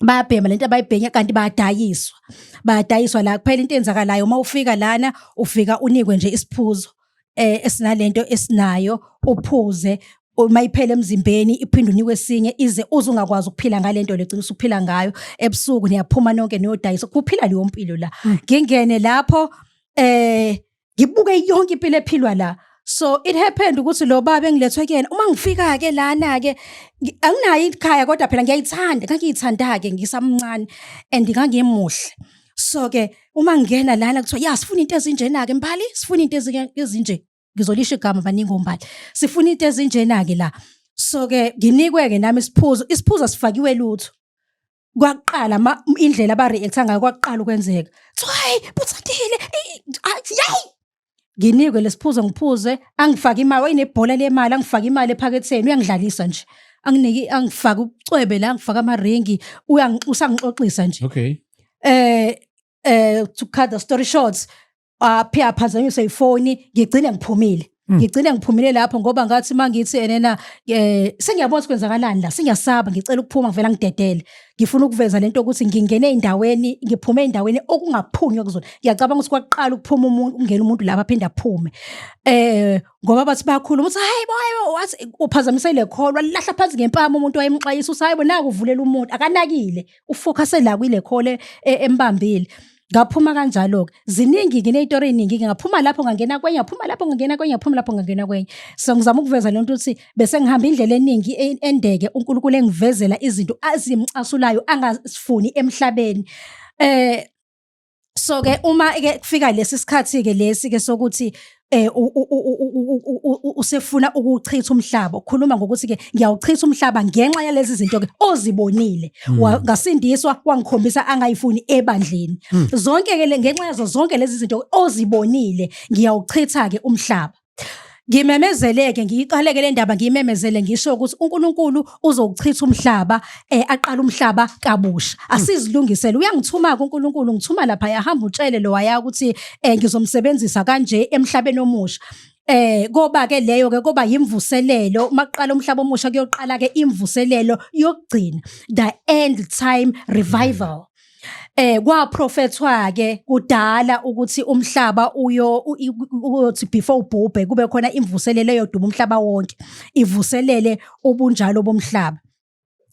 bayabhema lento abayibhenya kanti bayadayiswa la kuphela into enzakalayo uma ufika lana ufika unikwe nje isiphuzo esinalento esinayo uphuze uma iphela emzimbeni iphinde unikwe esinye ize uzungakwazi ukuphila ngalento legcina usuphila ngayo ebusuku niyaphuma nonke niyodayisa kuphila leyo mpilo la ngingene lapho ngibuke yonke impilo ephilwa la. So it happened ukuthi lo baba engilethwe kuyena uma ngifika ke lana ke anginayo ikhaya kodwa phela ngangiyithanda ke ngisamncane and ngangimuhle. So ke uma ngena lana kuthiwa sifuna into ezinjena ke Mbali sifuna into ezinje ngizolisha igama baningi oMbali sifuna into ezinjena ke la. So ke nginikwe ke nami isiphuzo sifakiwe lutho kwaqala indlela aba reacta ngayo kwaqala ukwenzeka hayi buthadile yayi nginikwe lesiphuzo ngiphuze angifaka imali wayinebhola lemali angifaka imali ephaketheni uyangidlalisa nje angifaka ucwebe la angifaka amaringi usangixoxisa nje okay to cut the story short phia phazanyisa ifoni ngigcine ngiphumile lapho ngoba ngathi mangithi enena sengiyabona ukwenzakalani la sengiyasaba ngicela ukuphuma ngivela ngidedele ngifuna ukuveza lento ukuthi ngingene endaweni ngiphume endaweni okungaphunywa kuzona ngiyacabanga ukuthi kwaqala ukuphuma umuntu ungena umuntu lapha aphinde aphume ngoba bathi bayakhuluma uthi hayi boy wathi uphazamise le call walahla phansi ngempama umuntu wayemxwayisa uthi hayi bona kuvulela umuntu akanakile ufocus la kwile call embambile. Ngaphuma kanjalo ke ziningi nginezitori eziningi ngaphuma lapho ngangena kwenye ngaphuma lapho ngangena kwenye ngaphuma lapho ngangena kwenye so ngizama ukuveza lento ukuthi bese ngihamba indlela eningi endeke uNkulunkulu engivezela izinto azimcasulayo angasifuni emhlabeni so ke uma ke kufika lesi sikhathi ke lesi ke sokuthi usefuna ukuchitha umhlaba ukhuluma ngokuthi ke ngiyawuchitha umhlaba ngenxa yalezi zinto ke ozibonile ngasindiswa wangikhombisa angayifuni ebandleni zonke ke ngenxa yazo zonke lezi zinto ozibonile ngiyawuchitha ke umhlaba. Ngimemezeleke ngiyiqaleke le ndaba ngimemezele ngisho ukuthi uNkulunkulu uzokuchitha umhlaba aqala umhlaba kabusha asizilungisele uyangithuma uNkulunkulu ngithuma lapha yahamba utshele lo waya ukuthi ngizomsebenzisa kanje emhlabeni omusha ngoba ke leyo ke kuba yimvuselelo maqala umhlaba omusha kuyoqala ke imvuselelo yokugcina the end time revival. Kwaprofethwa ke kudala ukuthi umhlaba uyothi before ubhubhe kube khona imvuselelo eyoduma umhlaba wonke ivuselele ubunjalo bomhlaba.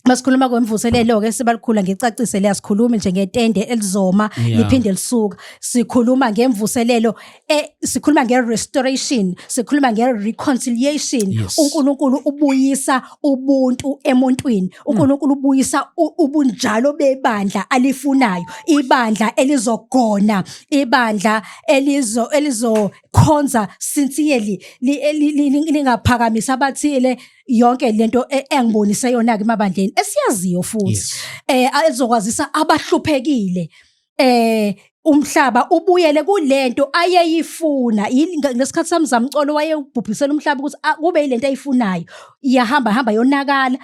Masikhuluma kwemvuselelo ke sibalikhula ngicacise le sikhuluma nje ngetende elizoma liphinde lisuka sikhuluma ngemvuselelo sikhuluma ngerestoration sikhuluma ngereconciliation uNkulunkulu ubuyisa ubuntu emuntwini uNkulunkulu ubuyisa ubunjalo bebandla alifunayo ibandla elizogona ibandla elizokhonza sincerely lingaphakamisa abathile yonke lento engibonise yona ke emabandleni esiyaziyo futhi ezokwazisa abahluphekile umhlaba ubuyele kulento ayeyifuna ngesikhathi sami zamcolo wayebhubhisela umhlaba ukuthi kube ilento ayifunayo iyahamba yonakala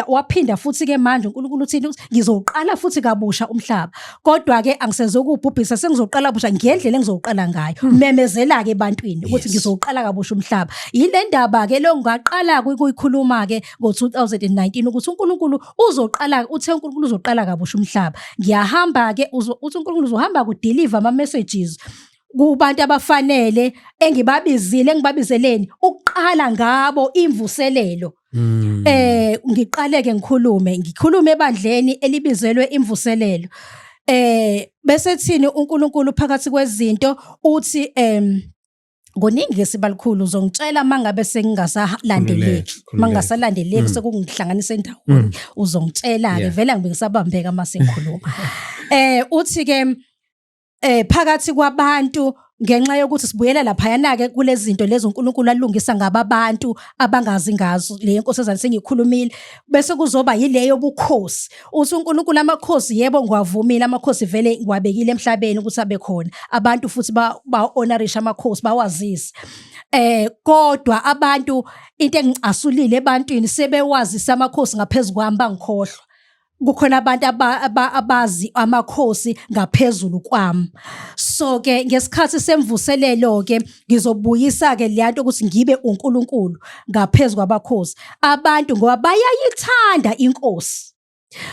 waphinda futhi ke manje uNkulunkulu uthini ukuthi ngizoqala futhi kabusha umhlaba kodwa ke angisezokubhubhisa sengizoqala kabusha ngendlela engizoqala ngayo memezela ke ebantwini ukuthi ngizoqala kabusha umhlaba yile ndaba ke lo ngaqala kuyikhuluma ke ngo2019 ukuthi uNkulunkulu uzoqala uthe uNkulunkulu uzoqala kabusha umhlaba ngiyahamba ke uthi uNkulunkulu uzohamba kudeliver ama messages kubantu abafanele engibabizeleni ukuqala ngabo imvuselelo ngiqaleke ngikhulume ebandleni elibizelwe imvuselelo bese thini uNkulunkulu phakathi kwezinto uthi ngoningi ke sibalikhulu uzongitshela mangabe sengingasalandeleki sekungihlanganisa endawoni uzongitshela ke vele ngibengisabambeka mase ngikhuluma uthi ke phakathi kwabantu ngenxa yokuthi sibuyela lapha yanake kulezi zinto lezo uNkulunkulu alungisa ngababantu abangazi ngazo le nkosazana sengikhulumile bese kuzoba yileyo bukhosi uthi uNkulunkulu amakhosi yebo ngiwavumile amakhosi vele ngiwabekile emhlabeni ukuthi abe khona abantu futhi ba-honorisha amakhosi bawazisa kodwa abantu into engicasulile ebantwini sebewazisa amakhosi ngaphezulu kwami bangikhohlwa kukhona abantu abazi amakhosi ngaphezulu kwami. So ke ngesikhathi semvuselelo ke ngizobuyisa ke leyanto ukuthi ngibe uNkulunkulu ngaphezulu kwamakhosi. Abantu ngoba bayayithanda inkosi.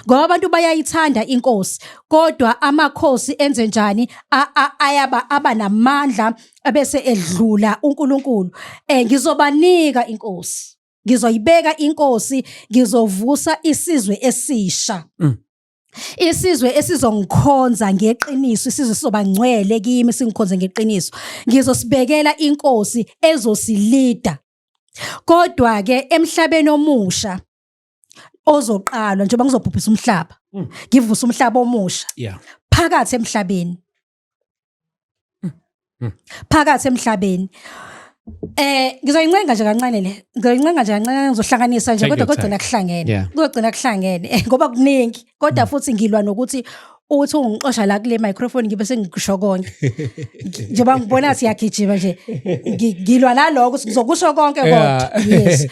Ngoba abantu bayayithanda inkosi, kodwa amakhosi enze njani aba namandla abese edlula uNkulunkulu. Ngizobanika inkosi. Ngizoyibeka inkosi, ngizovusa isizwe esisha. Isizwe esizongikhonza ngeqiniso, isizwe sizoba ngcwele kimi singikhonze ngeqiniso. Ngizosibekela inkosi ezosilida. Kodwa ke emhlabeni omusha ozoqalwa njengoba ngizobhubhisa umhlaba, ngivusa umhlaba omusha. Phakathi emhlabeni. Phakathi emhlabeni. Ngizoyincenga nje kancane le. Ngizoyincenga nje kancane ngizohlanganisa nje kodwa kugcina kuhlangene. Kugcina kuhlangene ngoba kuningi kodwa futhi ngilwa nokuthi uthi ungixosha la kule microphone ngibe sengikusho konke. Njengoba ngibona siyagijima nje. Ngilwa naloko ukuthi ngizokusho konke kodwa. Yes.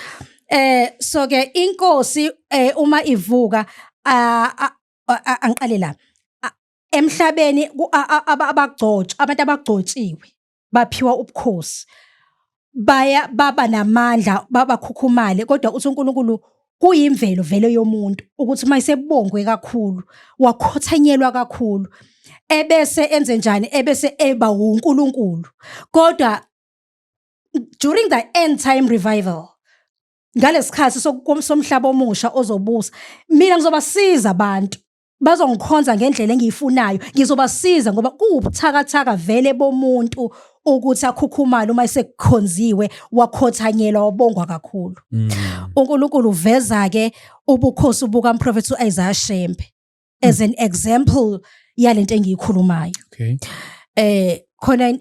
So ke inkosi uma ivuka angiqale la. Emhlabeni abagcotshwa, abantu abagcotshiwe baphiwa ubukhosi. Baba namandla babakhukhumale kodwa uthi uNkulunkulu kuyimvelo vele yomuntu ukuthi mayisebongwe kakhulu wakhothanyelwa kakhulu ebese enze njani ebese eba uNkulunkulu. Kodwa during the end time revival ngalesikhathi somhlaba omusha ozobusa mina ngizobasiza abantu bazongikhonza ngendlela engiyifunayo. Ngizobasiza ngoba kuwubuthakathaka vele bomuntu ukuthi akhukhumale uma esekukhonziwe wakhothanyelwa wabongwa kakhulu. uNkulunkulu uveza ke ubukhosi buka Prophet Isaiah Shembe as an example yalento engiyikhulumayo. Khona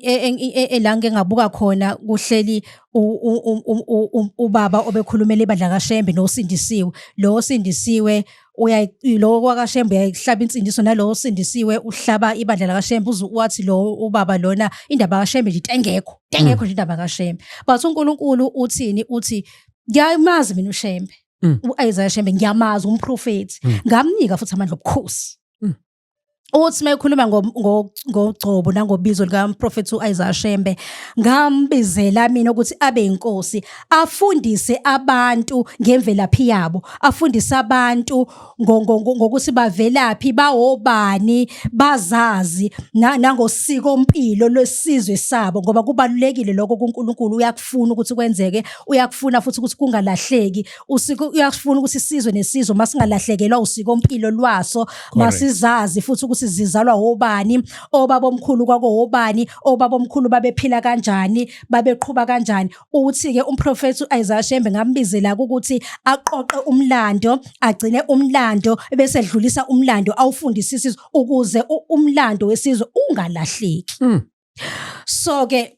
la ngingabuka khona kuhleli ubaba obekhulumela ibandla kaShembe nosindisiwe. Lo osindisiwe lo kwaKaShembe uyayihlaba insindiso, nalo osindisiwe uhlaba ibandla lakaShembe. Wathi lo ubaba lona indaba kaShembe nje engekho nje indaba kaShembe. But uNkulunkulu uthini? Uthi ngiyamazi mina uShembe, uIsaiah Shembe ngiyamazi, umprofeti, ngamnika futhi amandla obukhosi. Uthi mayikhuluma ngogcobo nangobizo lika Prophet uIsaiah Shembe, ngambizela mina ukuthi abe inkosi, afundise abantu ngemvelaphi yabo, afundise abantu ngokuthi bavelaphi, bawobani, bazazi nangosiko mpilo lwesizwe sabo, ngoba kubalulekile lokho kuNkulunkulu. Uyakufuna ukuthi kwenzeke, uyakufuna futhi ukuthi kungalahleki usiko, uyakufuna ukuthi isizwe nesizwe masingalahlekelwa usiko mpilo lwaso, masizazi futhi ukuthi zizalwa obani, obabomkhulu kwako obani, obabomkhulu babephila kanjani, babeqhubha kanjani. Uthi ke umprofeti uIsaiah Shembe ngambizela ukuthi aqoqe umlando, agcine umlando bese edlulisa umlando, awufundise isizwe ukuze umlando wesizwe ungalahleki. So ke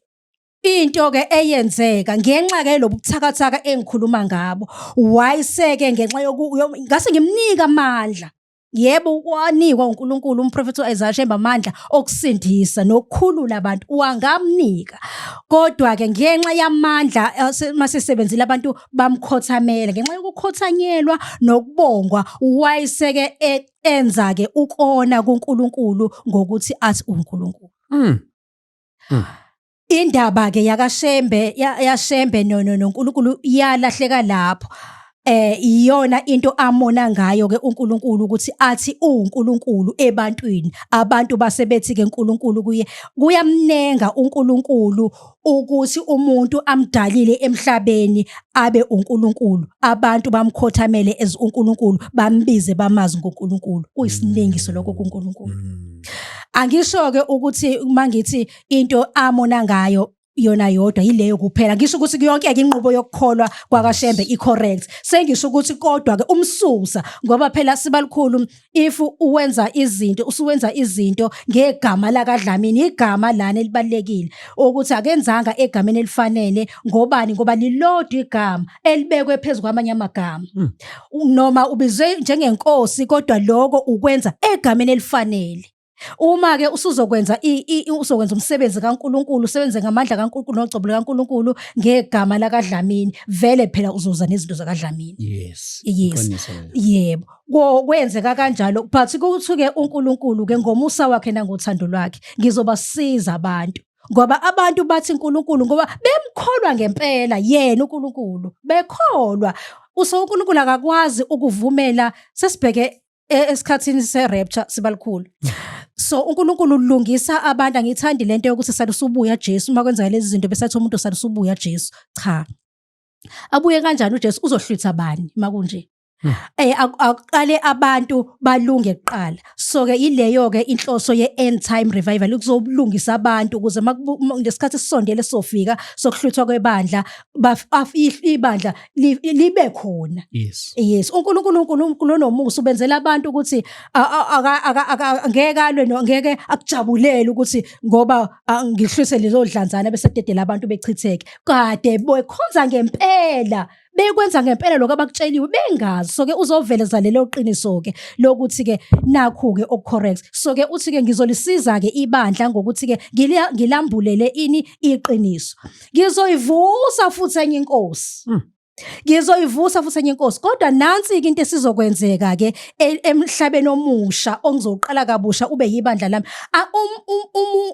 into ke eyenzeka ngenxa ke lobuthakathaka engikhuluma ngabo, wayiseke ngenxa ngase ngimnika amandla. Yebo, wanikwa uNkulunkulu umprofeti uIsaiah Shembe amandla okusindisa nokukhulula abantu, wangamnika. Kodwa ke ngenxa yamandla masisebenzile abantu bamkhothamela, ngenxa yokukhothanyelwa nokubongwa, wayiseke enza ke ukona kuNkulunkulu ngokuthi athi uNkulunkulu. Indaba ke yakaShembe yaShembe noNkulunkulu yalahleka lapho. Iyona into amona ngayo ke uNkulunkulu ukuthi athi uNkulunkulu ebantwini. Abantu basebethi ke uNkulunkulu kuye kuyamnenga uNkulunkulu ukuthi umuntu amdalile emhlabeni abe uNkulunkulu. Abantu bamkhothamele as uNkulunkulu, bambize bamazi ngoNkulunkulu. Kuyisinengiso lokho kuNkulunkulu. Angisho ke ukuthi mangithi into amona ngayo yona yodwa yileyo kuphela. Ngisho ukuthi yonke inqubo yokukholwa kwaKaShembe icorrect. Sengisho ukuthi kodwa ke umsusa, ngoba phela sibalukhulu if uwenza izinto, usuwenza izinto ngegama lakaDlamini, igama lana elibalekile ukuthi akenzanga egameni elifanele. Ngobani? Ngoba lilodwa igama elibekwe phezulu kwamanye amagama. Noma ubizwe njengenkosi kodwa lokho ukwenza egameni elifanele. Uma ke usuzokwenza uzokwenza umsebenzi kaNkuluNkulu, usebenze ngamandla kaNkuluNkulu nogcobo likaNkuluNkulu ngegama lakaDlamini, vele phela uzoza nezinto zakaDlamini. Yes. Yes. Iqiniso lelo. Yebo. Kwenzeka kanjalo, but kuthi-ke uNkulunkulu-ke ngomusa wakhe nangothando lwakhe ngizobasiza abantu. Ngoba abantu bathi uNkulunkulu ngoba bemkholwa ngempela yena uNkulunkulu. Bekholwa. uNkulunkulu akakwazi ukuvumela sesibheke esikhathini se-rapture sibalukhulu. So uNkulunkulu ulungisa abantu, angithandi lento yokuthi salusubuya Jesu uma kwenzeka lezi zinto besathi umuntu salusubuya Jesu. Cha. Abuye kanjani uJesu uzohlwitha bani makunje? Aqale abantu balunge kuqala. So ke ileyo ke inhloso ye-end time revival ukuzolungisa abantu ukuze ngesikhathi sisondele sofika sokuhluthwa kwebandla ibandla libe khona. Yes. uNkulunkulu nomusa ubenzela abantu ukuthi ngeke akujabulele ukuthi ngoba ngihlwise lezo dlanzana bese dedela abantu bechitheke. Kade bekhonza ngempela. Bekwenza ngempela lokho abakutsheliwe bengazi. So ke uzoveleza lelo qiniso ke lokuthi ke nakho ke okucorrect. So ke uthi ke ngizolisiza ke ibandla ngokuthi ke ngilambulele iqiniso. Ngizoyivusa futhi enye inkosi. Ngizoyivusa futhi enye inkosi. Kodwa nansi ke into esizokwenzeka ke emhlabeni omusha ongizoqala kabusha ube yibandla lami.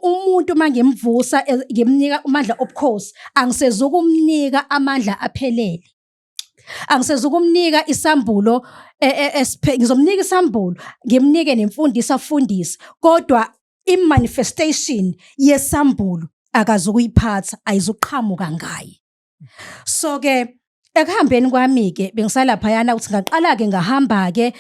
Umuntu mangimvusa ngimnika amandla obukhosi, angisezukumnika amandla aphelele. Angisezukumnika isambulo ngizomnika isambulo, ngimnike nemfundiso afundise, kodwa imanifestation yesambulo akazukuyiphatha, ayizuqhamuka ngaye. So ke ekuhambeni kwami ke bengisalapha yana ukuthi ngaqala ke ngahamba ke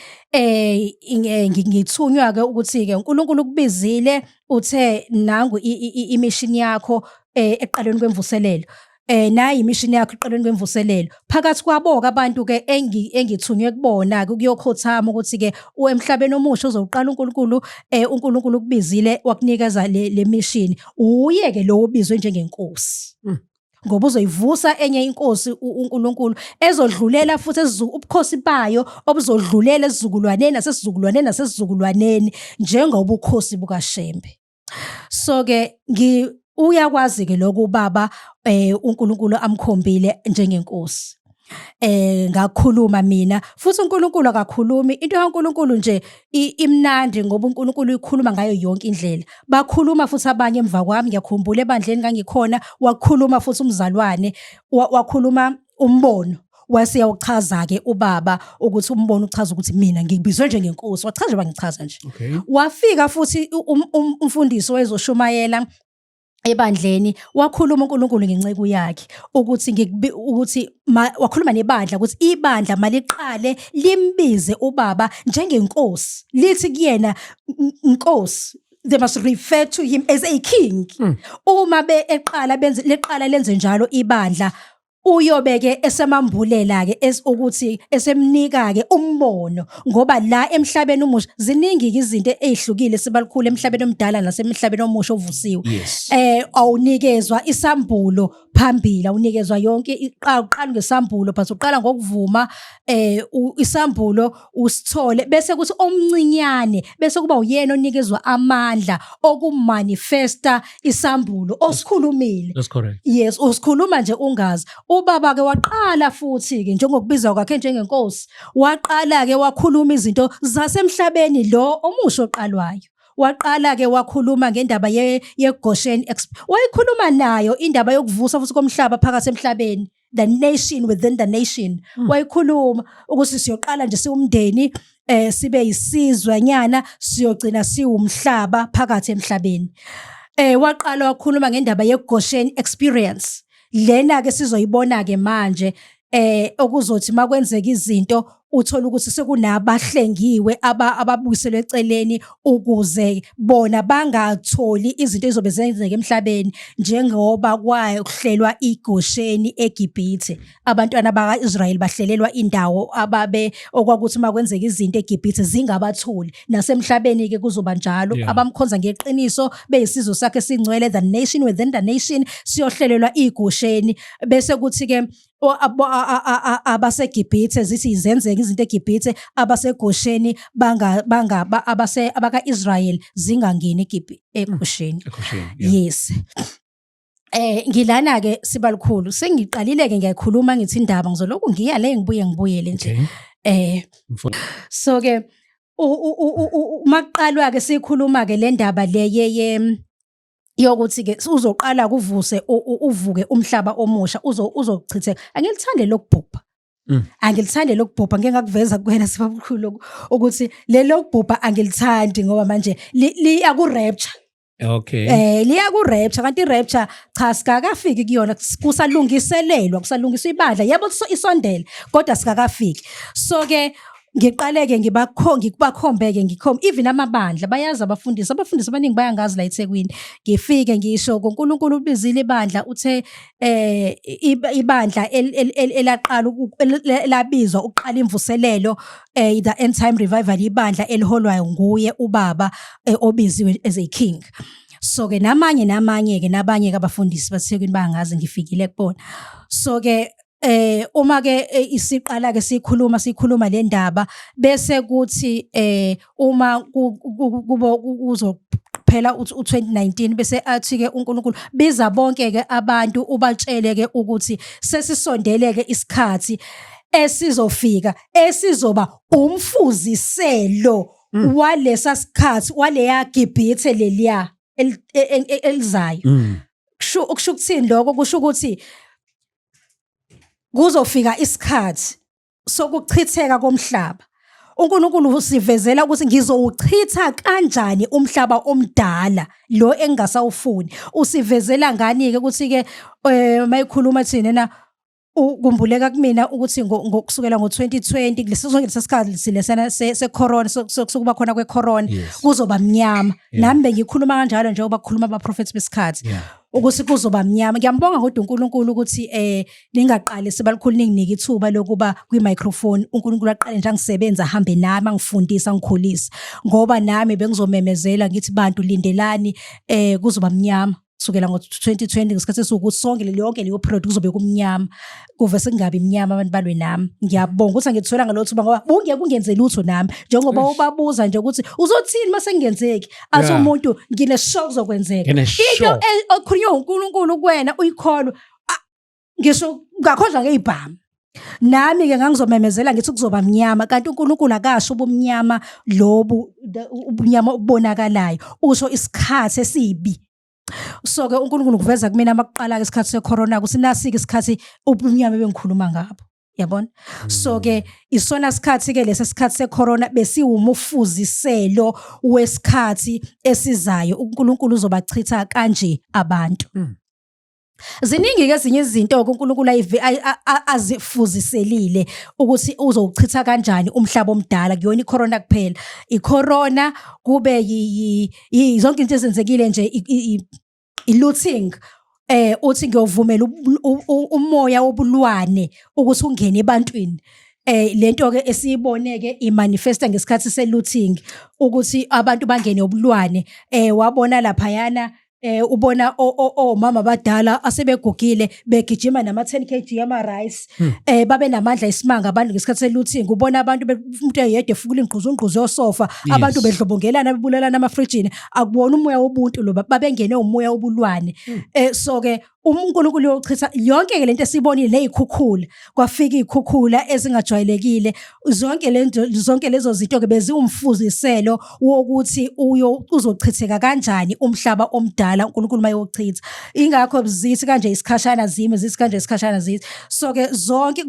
ngithunywa ke ukuthi ke uNkulunkulu kubizile uthe nangu imission yakho eqaleni kwemvuselelo. Nayi imishini yakho iqaleni kwemvuselelo. Phakathi kwabo abantu ke engithunywe kubona ke kuyokhothama ukuthi ke emhlabeni omusha uzoqala uNkulunkulu kubizile wakunikeza le mission. Uye ke lo ubizwe njengenkosi. Ngoba uzoyivusa enye inkosi uNkulunkulu ezodlulela futhi ubukhosi bayo obuzodlulela esizukulwaneni nasesizukulwaneni njengoba ubukhosi bukaShembe. So ke uyakwazi ke lokho ubaba uNkulunkulu amkhombile njengenkosi. Ngakhuluma mina futhi uNkulunkulu akakhulumi into kaNkulunkulu nje imnandi ngoba uNkulunkulu uyikhuluma ngayo yonke indlela. Bakhuluma futhi abanye emva kwami, ngiyakhumbula ebandleni ngangikhona wakhuluma futhi umzalwane wakhuluma umbono. Waseyawuchaza ke ubaba ukuthi umbono uchaza ukuthi mina ngibizwe njengenkosi, wachaza bangichaza nje. Wafika futhi umfundisi wezoshumayela ebandleni wakhuluma uNkulunkulu ngenceke yakhe ukuthi wakhuluma nebandla ukuthi ibandla maliqale limbize ubaba njengenkosi, lithi kuyena inkosi. They must refer to him as a king. Uma leqala lenze njalo ibandla uyobeke esemambulela ke ukuthi esemnika ke umbono ngoba la emhlabeni omusha ziningi izinto ezihlukile sibalukhulu emhlabeni omdala nasemhlabeni omusha ovusiwe. Awunikezwa isambulo phambili, awunikezwa yonke uqala ngesambulo but uqala ngokuvuma isambulo usithole bese kuthi omncinyane bese kuba uyena onikezwa amandla okumanifesta isambulo osikhulumile. That's correct. Yes, usikhuluma nje ungazi. Ubaba ke waqala futhi ke njengokubizwa kwakhe njengenkosi, waqala ke wakhuluma izinto zasemhlabeni lo omusha oqalwayo. Waqala ke wakhuluma ngendaba yeGoshen, wayikhuluma nayo indaba yokuvusa futhi komhlaba phakathi emhlabeni, the nation within the nation. Wayikhuluma ukuthi siyoqala nje siwumndeni sibe yisizwanyana siyogcina siwumhlaba phakathi emhlabeni. Waqala wakhuluma ngendaba yeGoshen experience. Lena ke sizoyibona ke manje okuzothi makwenzeka izinto uthola ukuthi sekunabahlengiwe ababuyiselwe eceleni ukuze bona bangatholi izinto ezizobe zenzeka emhlabeni njengoba kuhlelwa iGosheni eGibhithe. Abantwana bakaIsrayeli bahlelelwa indawo okwakuthi makwenzeka izinto eGibhithe zingabatholi, nasemhlabeni ke kuzoba njalo. Abamkhonza ngeqiniso beyisizwe sakhe singcwele, the nation within the nation, siyohlelelwa iGosheni bese kuthi ke abaseGibhithe zithi izenzeke izinto eGibhithe abaseGosheni abaka-Israyeli zingangeni eGosheni. Yes. Ngilana-ke Sibalukhulu sengiqalile-ke ngiyakhuluma ngithi indaba ngizolokhu ngiya le ngibuyele nje. So-ke makuqalwa-ke sikhuluma-ke le ndaba le yokuthi-ke uzoqala kuvuse uvuke umhlaba omusha uzochitheka. Angilithande lokubhubha. Angilithande lokubhubha ngeke ngakuveza kuwena Sibalukhulu ukuthi lokubhubha angilithandi ngoba manje liya ku-rapture. Okay. Liya ku-rapture kanti i-rapture cha sikakafiki kuyona kusalungiselelwa ibandla yebo isondele kodwa sikakafiki. So-ke ngiqaleke ngibakhombeke even amabandla bayazi abafundisi abaningi bayangazi la eThekwini. Ngifike ngisho uNkulunkulu ubizile ibandla uthe ibandla elaqala labizwa uqala imvuselelo the End Time Revival ibandla eliholwayo nguye ubaba obiziwe as a king. So-ke nabanye-ke abafundisi baseThekwini bayangazi ngifikile kubona. So-ke uma-ke isiqala-ke sikhuluma le ndaba bese kuthi uma kuzophela u-2019 bese athi-ke uNkulunkulu biza bonke-ke abantu ubatshele-ke ukuthi sesisondele-ke isikhathi esizofika esizoba umfuziselo walesa sikhathi waleya Gibhithe leliya elizayo. Kusho ukuthini lokho? Kusho ukuthi kuzofika isikhathi sokuchitheka komhlaba. uNkulunkulu usivezela ukuthi ngizowuchitha kanjani umhlaba omdala lo engasawufuni. Usivezela ngani-ke ukuthi-ke mayikhuluma thina ukumbuleka kumina ukuthi ngokusukela ngo-2020 kulesizonke lesikhathi silesana se-corona sokuba khona kwe-corona kuzoba mnyama. Nami bengikhuluma kanjalo njengoba kukhuluma abaprofethi besikhathi ukuthi kuzoba mnyama. Ngiyambonga kodwa uNkulunkulu ukuthi ningaqali Sibalukhulu ninginike ithuba lokuba kwi-microphone uNkulunkulu aqale nje angisebenza ahambe nami angifundisa angikhulisa ngoba nami bengizomemezela ngithi bantu lindelani kuzoba mnyama. Kusukela ngo-2020 ngesikhathi sokuthi sonke yonke leyo period kuzobe kumnyama kuve sekungabi mnyama abantu balwe nami. Ngiyabonga ukuthi angithola ngalothu ngoba kungenze lutho nami njengoba ubabuza nje ukuthi uzothini mase ngenzeki athi umuntu ngine-shock zokwenzeka into okhulunywa uNkulunkulu kuwena uyikholwa ngisho ngakhodla ngeyibhamu. Nami-ke ngangizomemezela ngithi kuzoba mnyama kanti uNkulunkulu akasho ubumnyama lobu ubumnyama obonakalayo usho isikhathi esibi. So-ke uNkulunkulu kuveza kumina makuqala-ke isikhathi se-corona ukuthi nasi-ke isikhathi ubumnyama bengikhuluma ngabo. Yabona? So-ke isona sikhathi-ke lesi sikhathi se-corona besiwumufuziselo wesikhathi esizayo. uNkulunkulu uzobachitha kanje abantu. Ziningi-ke ezinye izinto-ke uNkulunkulu azifuziselile ukuthi uzowuchitha kanjani umhlaba omdala kuyona i-corona kuphela. I-corona kube zonke into ezenzekile nje i-looting. Uthi ngiyovumela umoya wobulwane ukuthi ungene ebantwini. Lento-ke esiyibone-ke imanifesta ngesikhathi se-looting ukuthi abantu bangene obulwane. Wabona laphayana ubona omama abadala asebegugile begijima nama-10 kg yama-rice babe namandla isimanga abantu ngesikhathi se-looting. Ubona abantu umuntu eyedwa efukula ingquzungquzu yosofa abantu bedlobongelana bebulalana amafrijini. Akubona umoya wobuntu lo babengene umoya wobulwane. So-ke uNkulunkulu uyochitha yonke-ke lento esiyibonile ney'khukhula kwafika iy'khukhula ezingajwayelekile. Zonke lezo zinto-ke beziwumfuziselo wokuthi uzochitheka kanjani umhlaba omdala uNkulunkulu mayochitha. Ingakho zithi kanje isikhashana zime zithi kanje isikhashana zithi. So-ke zonke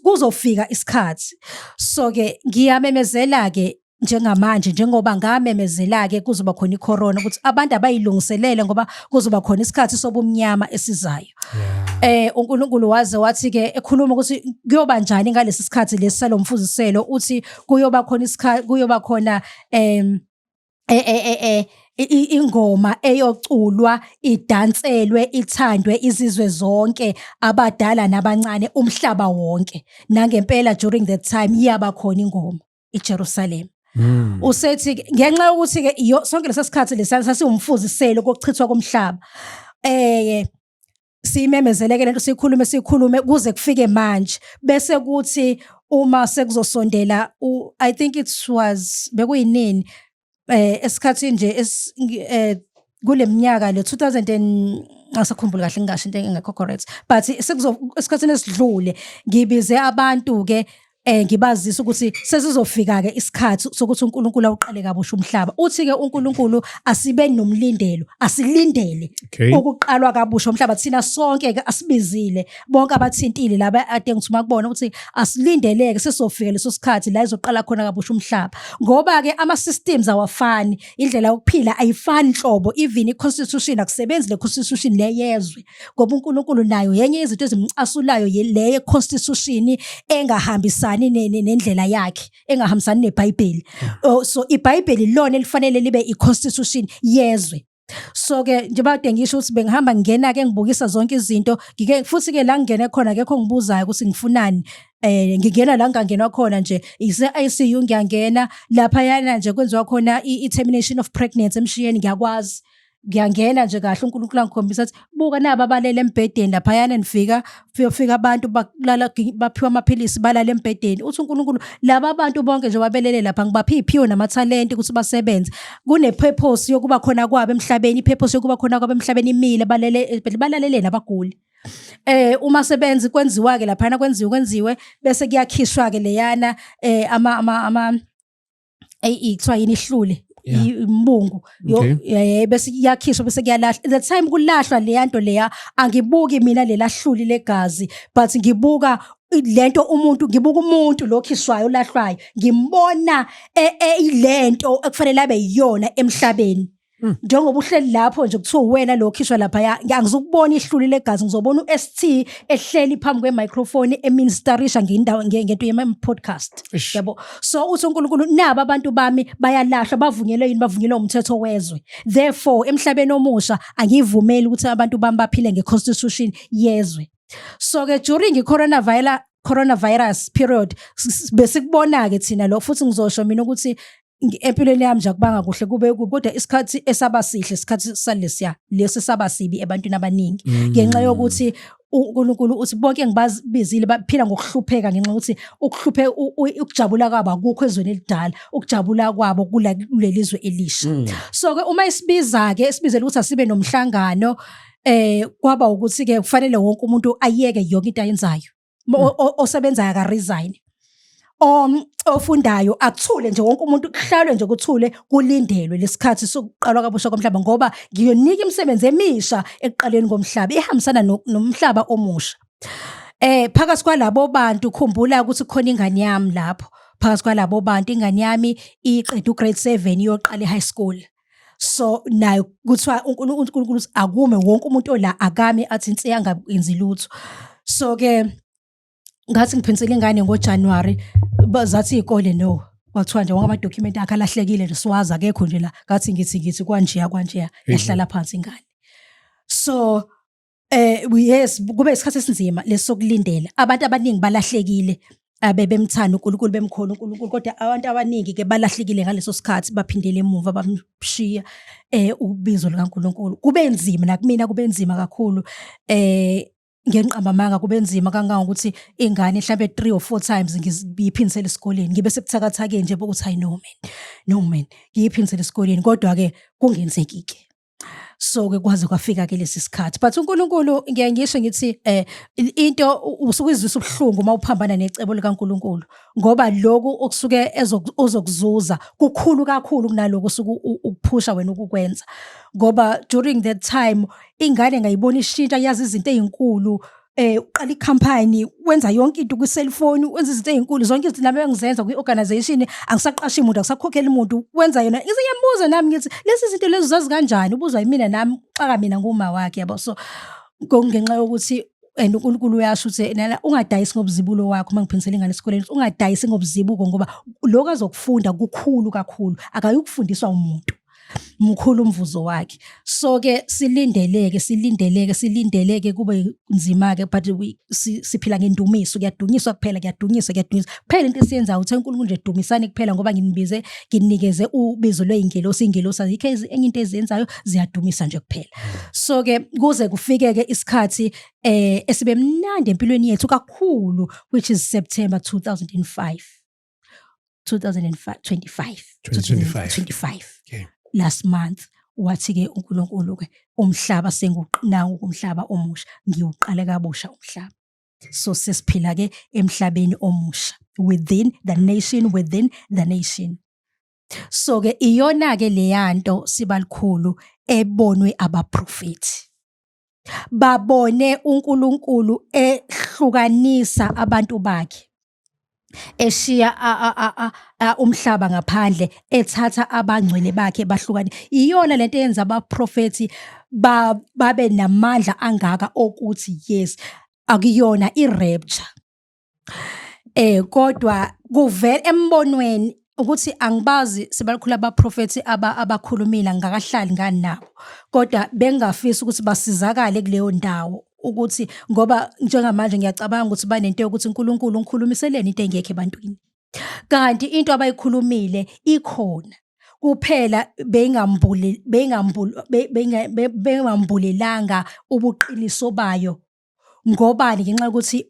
kuzofika isikhathi. So-ke ngiyamemezela-ke njengamanje njengoba ngamemezela-ke kuzoba khona i-corona ukuthi abantu abayilungiselele ngoba kuzoba khona isikhathi sobumnyama esizayo. uNkulunkulu wathi-ke ekhuluma ukuthi kuyoba njani ngalesi sikhathi lesi salomfuziselo uthi kuyoba khona ingoma eyoculwa idanselwe ithandwe izizwe zonke abadala nabancane umhlaba wonke. Nangempela during that time iyaba khona ingoma eJerusalem. Usethi ngenxa yokuthi-ke sonke lesi sikhathi lesi sasiwumfuziselo kokuchithwa komhlaba. siyimemezeleke lento sikhulume kuze kufike manje bese kuthi uma sekuzosondela I think it was bekuyinini esikhathi nje kule minyaka le 2000 ngasakhumbula kahle ngingasho into engekho correct but esikhathini esidlule ngibize abantu ke ngibazisa ukuthi sesizofika ke isikhathi sokuthi uNkulunkulu awuqale kabusha umhlaba uthi ke uNkulunkulu asibe nomlindelo asilindele ukuqalwa kabusha umhlaba thina sonke ke asibizile bonke abathintile laba ade ngithuma kubona ukuthi asilindeleke sesizofika leso sikhathi la izoqala khona kabusha umhlaba ngoba ke ama systems awafani indlela yokuphila ayifani nhlobo even iconstitution akusebenzi le constitution le yezwe ngoba uNkulunkulu nayo yenye izinto ezimcasulayo le constitution engahambisani nendlela yakhe engahambisani neBhayibheli so iBhayibheli lona elifanele libe iconstitution yezwe so ke njengoba ngisho ukuthi bengihamba ngena ke ngibukisa zonke izinto ngike futhi ke la ngene khona akekho ngibuzayo ukuthi ngifunani ngingena la ngangenwa khona nje ise ICU ngiyangena lapha yana nje kwenziwa khona i-termination of pregnancy emshiyeni ngiyakwazi ngiyangena nje kahle uNkulunkulu angikhombisa ukuthi buka naba abalele embhedeni lapha yana nifika abantu bakulala baphiwa amaphilisi balala embhedeni uthi uNkulunkulu laba abantu bonke nje babelele lapha ngibaphi iphiwo namathalente ukuthi basebenze kune purpose yokuba khona kwabo emhlabeni ipurpose yokuba khona kwabo emhlabeni imile balalele nabaguli uma sebenzi kwenziwa ke lapha kwenziwe bese kuyakhishwa ke leyana kuthiwa yini ihlule imbungu bese yakhishwa bese kuyalahlwa the time kulahlwa leyanto leya angibuki mina lelahluli legazi but ngibuka lento ngibuka umuntu lokhishwayo olahlwayo ngimbona ilento ekufanele abe yiyona emhlabeni njengoba uhleli lapho nje kuthiwa wena lokhishwa lapha ngizokubona ihluli legazi ngizobona uST ehleli phambi kwe-microphone eministerisha ngento yema-podcast yabo so uthi uNkulunkulu naba abantu bami bayalahlwa bavunyelwe umthetho wezwe therefore emhlabeni omusha angivumeli ukuthi abantu bami baphile ngeconstitution yezwe so ke during coronavirus period besikubona ke thina lo futhi ngizosho mina ukuthi empilweni yami nje akubanga kuhle kube kodwa isikhathi esabasihle isikhathi salesiya lesi sabasibi ebantwini abaningi ngenxa yokuthi uNkulunkulu uthi bonke ngibazibizile baphila ngokuhlupheka ngenxa ukuthi ukujabula kwabo akukho ezweni elidala ukujabula kwabo kulelizwe elisha so ke uma isibizele ukuthi asibe nomhlangano kwaba ukuthi ke kufanele wonke umuntu ayeke yonke into ayenzayo osebenzayo aka resign ofundayo akuthule nje wonke umuntu kuhlalwe nje kuthule kulindelwe lesikhathi sokuqalwa kabusha komhlaba ngoba ngiyonika imisebenzi emisha ekuqaleni komhlaba ehambisana nomhlaba omusha phakathi kwalabo bantu khumbula ukuthi khona ingane yami lapho phakathi kwalabo bantu ingane yami iqeda ugrade 7 iyoqala ehigh school so nayo kuthiwa uNkulunkulu akume wonke umuntu ola akami athi insi yangayenzi lutho so ke ngathi ngiphinsela ingane ngoJanuary bazathi ikole no wathiwa nje wonke amadocument akhe alahlekile nje siwazi akekho nje la ngathi ngithi kwanjeya yahlala phansi ingane so yes kube isikhathi esinzima lesokulindela abantu abaningi balahlekile bemthanda uNkulunkulu bemkhona uNkulunkulu kodwa abantu abaningi ke balahlekile ngaleso sikhathi baphindele emuva bamshiya ubizo likaNkulunkulu kube nzima nakumina kube nzima kakhulu ngenqambamanga kube nzima kangangokuthi ingane mhlambe 3 or 4 times ngiyiphinisela esikoleni ngibe sebuthakathake nje ukuthi hayi no man ngiyiphinisela esikoleni kodwa ke kungenzeki ke so ke kwaze kwafika ke lesi sikhathi but uNkulunkulu ngiyangisho ngithi into usukuzwisa ubuhlungu uma uphambana necebo likaNkulunkulu ngoba lokho okusuke ozokuzuza kukhulu kakhulu kunaloko usuku ukuphusha wena ukukwenza ngoba during that time ingane ngayibona ishintsha yazi izinto ezinkulu uqala ikhampani wenza yonke into ku cellphone wenza izinto ezinkulu zonke izinto nami engizenza ku organization angisaqashi umuntu akusakhokhela umuntu wenza yona ngiyambuza nami ngithi lezi zinto lezi zazi kanjani ubuzwa yimina nami xaka mina nguma wakhe yabo so ngenxa yokuthi uNkulunkulu uyasho ukuthi nana ungadayisi ngobuzibulo wakho mangiphinisela ingane esikoleni ungadayisi ngobuzibuko ngoba lokho azokufunda kukhulu kakhulu akayukufundiswa umuntu mkhulu umvuzo wakhe. So ke silindeleke kube nzima ke, but siphila ngendumiso, kuyadunyiswa kuphela kuphela into esiyenzayo ukuthi uNkulunkulu nje dumisane kuphela ngoba nginibize nginikeze ubizo lwey'ngelosi, iy'ngelosi azikho enye into eziyenzayo, ziyadumisa nje kuphela. So ke kuze kufike ke isikhathi esibe mnandi empilweni yethu kakhulu, which is September 2025. Okay. Last month wathi-ke uNkulunkulu ke umhlaba senguqinawo umhlaba omusha, ngiwuqale kabusha umhlaba. So sesiphila-ke emhlabeni omusha, within the nation. So-ke iyona-ke leyanto sibalikhulu ebonwe abaprofethi. Babone uNkulunkulu ehlukanisa abantu bakhe, eshiya umhlaba ngaphandle, ethatha abangcwele bakhe bahlukane. Iyona lento eyenza abaprofethi babe namandla angaka okuthi yes, akuyona i-rapture. Kodwa kuvela embonweni ukuthi angibazi sibalikhulu abaprofethi abakhulumile, ngakahlali ngani nabo, kodwa bengafisa ukuthi basizakale kuleyo ndawo, ukuthi ngoba njengamanje ngiyacabanga ukuthi banento yokuthi uNkulunkulu ungikhulumiseleni into engekho ebantwini, kanti into abayikhulumile ikhona kuphela, bengambulelanga ubuqiniso bayo. Ngobani? Ngenxa yokuthi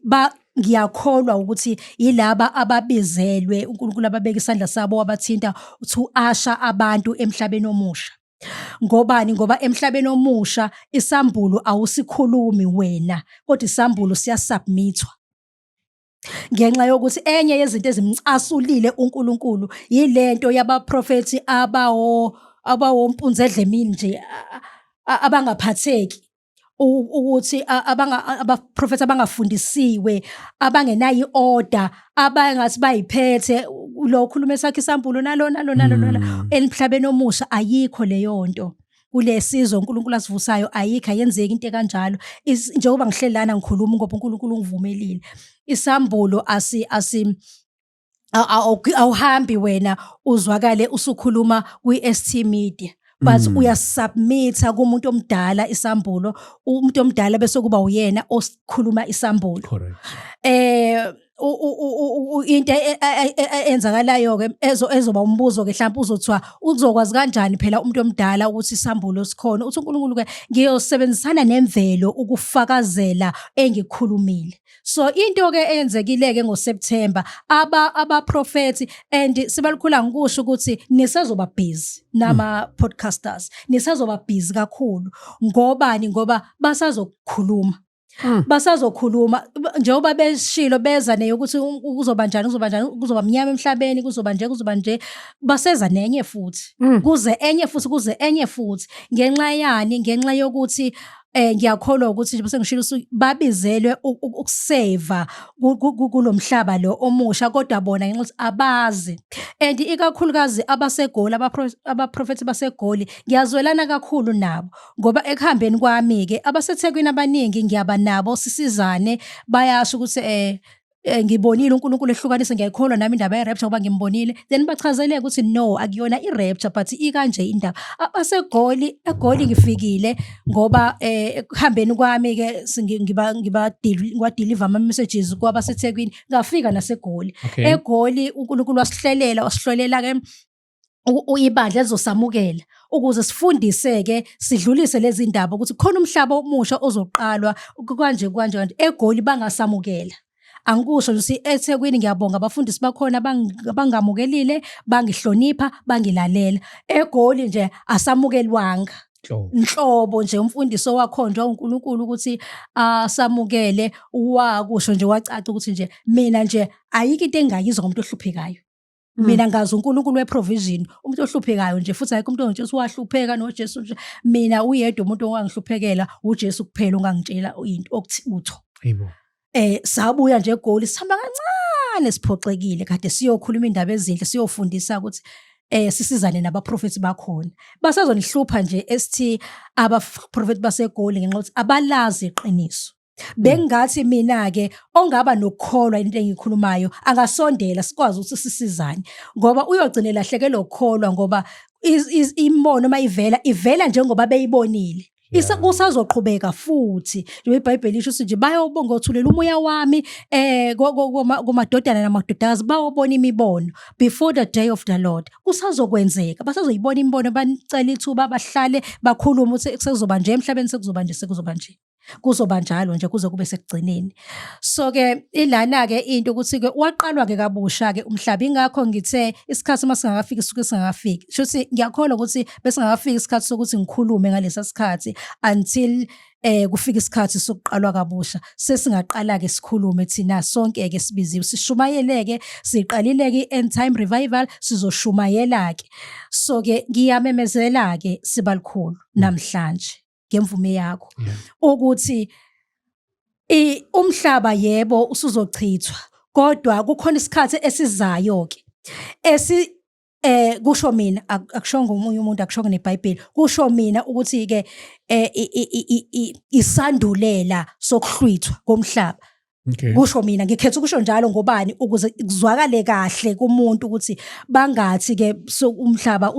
ngiyakholwa ukuthi yilaba ababizelwe uNkulunkulu ababeka isandla sabo wabathinta to asha abantu emhlabeni omusha. Ngobani? Ngoba emhlabeni omusha isambulo awusikhulumi wena, kodwa isambulo siyasubmithwa. Ngenxa yokuthi enye yezinto ezimcasulile uNkulunkulu yilento yabaprofethi abawompunzi edlemini nje, abangaphatheki, ukuthi abaprofethi abangafundisiwe, abangenayo i-order, abangathi bayiphethe, lo ukhuluma esakhe isambulo nalo. Emhlabeni omusha ayikho leyo nto. Kule sizwe uNkulunkulu asivusayo ayikho, ayenzeki into ekanjalo. Njengoba ngihleli lana ngikhuluma ngoba uNkulunkulu ungivumelile. Isambulo awuhambi wena uzwakale usukhuluma kwi-ST Media, but uyasubmitha kumuntu omdala isambulo, umuntu omdala bese kuba uyena osikhuluma isambulo. Correct. Into enzakalayo ke ezoba umbuzo ke, mhlawumbe uzothiwa uzokwazi kanjani phela umuntu omdala ukuthi isambulo sikhona. Uthi uNkulunkulu ke ngiyosebenzisana nemvelo ukufakazela engikhulumile. So into ke eyenzekile ke ngoSeptember, abaprofethi, and sibalikhula ngikusho ukuthi nisazoba busy nama podcasters, nisazoba busy kakhulu. Ngobani? Ngoba basazokhuluma njengoba beshilo beza neyokuthi kuzoba njani, kuzoba mnyama emhlabeni, kuzoba nje, baseza nenye futhi, kuze enye futhi. Ngenxa yani? Ngenxa yokuthi ngiyakholwa ukuthi nje bese ngishilo babizelwe ukuseva kulomhlaba lo omusha, kodwa bona ngenxa abazi. And ikakhulukazi abaseGoli, abaprofethi baseGoli, ngiyazwelana kakhulu nabo, ngoba ekuhambeni kwami ke abaseThekwini abaningi ngiyaba nabo, sisizane, bayasho ukuthi ngibonile uNkulunkulu ehlukanisa, ngiyakholwa nami indaba ye-rapture ngoba ngimbonile. Then bachazele ukuthi no, akuyona i-rapture but ikanje indaba. eGoli ngifikile ngoba ekuhambeni kwami ke ngiba-deliver ama-messages kwabaseThekwini, ngafika naseGoli. Okay. eGoli uNkulunkulu wasihlolela ke ibandla lizosamukela ukuze sifundise-ke, sidlulise lezi ndaba ukuthi khona umhlaba omusha ozoqalwa kanje. eGoli bangasamukela. Angikusho nje eThekwini ngiyabonga abafundisi bakhona bangamukelile, bangihlonipha, bangilalela. eGoli nje asamukelwanga. Nhlobo nje umfundiso wakhonjwa uNkulunkulu ukuthi asamukele, wakusho nje wacaca ukuthi nje mina nje ayikho into engingayizwa ngomuntu ohluphekayo. Mina ngazi uNkulunkulu we-provision, umuntu ohluphekayo nje, futhi ayikho umuntu onjesu wahlupheka noJesu nje. Mina uyedwa umuntu ongangihluphekela uJesu kuphela, ongangitshela into okuthi utho. Yebo. Sabuya nje eGoli, sihamba kancane siphoxekile, kade siyokhuluma indaba ezinhle, siyofundisa ukuthi sisizane nabaprofethi bakhona. Basazonihlupha nje abaprofethi baseGoli ngenxa yokuthi abalazi iqiniso. Bengathi mina-ke ongaba nokukholwa into engiyikhulumayo angasondela sikwazi ukuthi sisizane, ngoba uyogcina lahlekelwa ukukholwa ngoba imbono ivela njengoba beyibonile. Kusazoqhubeka futhi njengoba iBhayibheli lisho nje bayobonga othulela umoya wami komadodana namadodakazi bayobona imibono before the day of the Lord. Kusazokwenzeka basazoyibona imibono banicela ithuba bahlale bakhulume ukuthi sekuzoba nje emhlabeni sekuzoba nje kuzoba njalo nje kuze kube sekugcineni. So ke ilana ke into ukuthi ke waqalwa ke kabusha ke umhlaba ingakho ngithe isikhathi masingakafiki suke singakafiki. Shothi ngiyakholwa ukuthi besingakafiki isikhathi sokuthi ngikhulume ngalesa sikhathi until kufika isikhathi sokuqalwa kabusha sesingaqala ke sikhulume thina sonke ke sibiziwe sishumayele ke siqalile ke end time revival sizoshumayela ke. So ke ngiyamemezela ke sibalikhulu namhlanje ngemvume yakho ukuthi umhlaba yebo usuzochithwa kodwa kukhona isikhathi esizayo ke kusho mina akushongo umunye umuntu akushongo neBhayibheli kusho mina ukuthi ke isandulela sokuhlwithwa komhlaba. Okay. Kusho mina ngikhetha ukusho njalo ngobani ukuze kuzwakale kahle kumuntu ukuthi bangathi ke umhlaba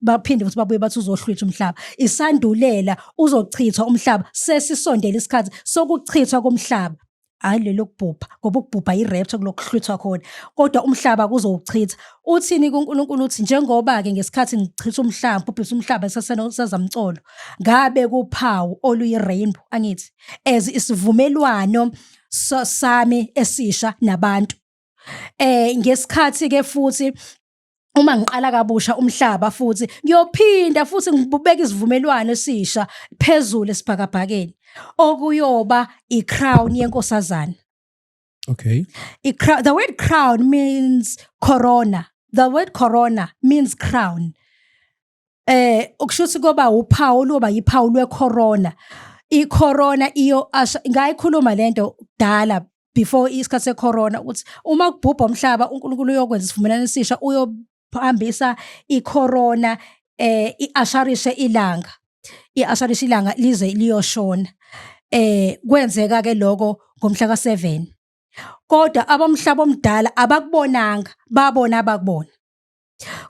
baphinde futhi babuye bathi uzohlwithwa umhlaba. Isandulela uzochithwa umhlaba sesisondela isikhathi sokuchithwa komhlaba. Hayi lelo kubhubha ngoba ukubhubha irapture kulokuhlwithwa khona kodwa umhlaba kuzowuchitha. Uthini kuNkulunkulu uthi njengoba ke ngesikhathi ngichitha umhlaba ubhubhisa umhlaba sasazamcolo ngabe kuphawu oluyi-rainbow angithi as isivumelwano sami esisha nabantu. Ngesikhathi ke futhi uma ngiqala kabusha umhlaba futhi ngiyophinda futhi ngibubeka isivumelwano esisha phezulu esibhakabhakeni okuyoba i-crown yenkosazana. Okay. The word crown means corona. The word corona means crown. Ukushuthi kuba uphawu loba yiphawu lwecorona. I-corona iyo ngayikhuluma lento dala before isikhathi secorona ukuthi uma kubhubha umhlaba uNkulunkulu uyokwenza isivumelwano esisha uyohambisa icorona iasharishe ilanga. Iasharishe ilanga lize liyoshona. Kwenzeka ke lokho ngomhla ka7. Kodwa abamhlaba omdala abakubonanga babona abakubona.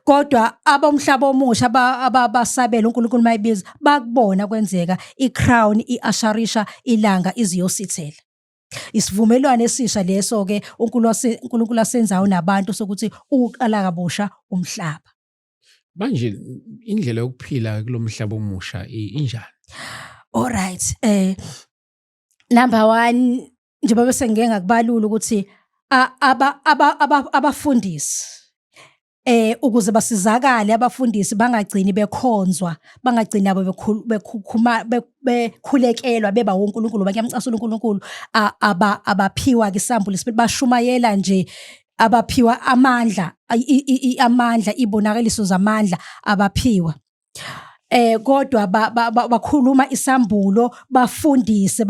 Kodwa abamhlaba omusha abasabela uNkulunkulu mayibiza bakubona kwenzeka iCrown iasharisha ilanga iziyosithela. Isivumelwano esisha leso ke uNkulunkulu asenzayo nabantu sokuthi uqala kabusha umhlaba. Manje indlela yokuphila kulomhlaba omusha injani? All right. Number 1 njengoba bese ngeke ngakubalula ukuthi abafundisi ukuze basizakale abafundisi bangagcini bekhonzwa bangagcini nabo bekhulekelwa beba uNkulunkulu bakuyamcasula uNkulunkulu abaphiwa ke isambulo bashumayela nje abaphiwa amandla ibonakaliso zamandla abaphiwa kodwa bakhuluma isambulo bafundise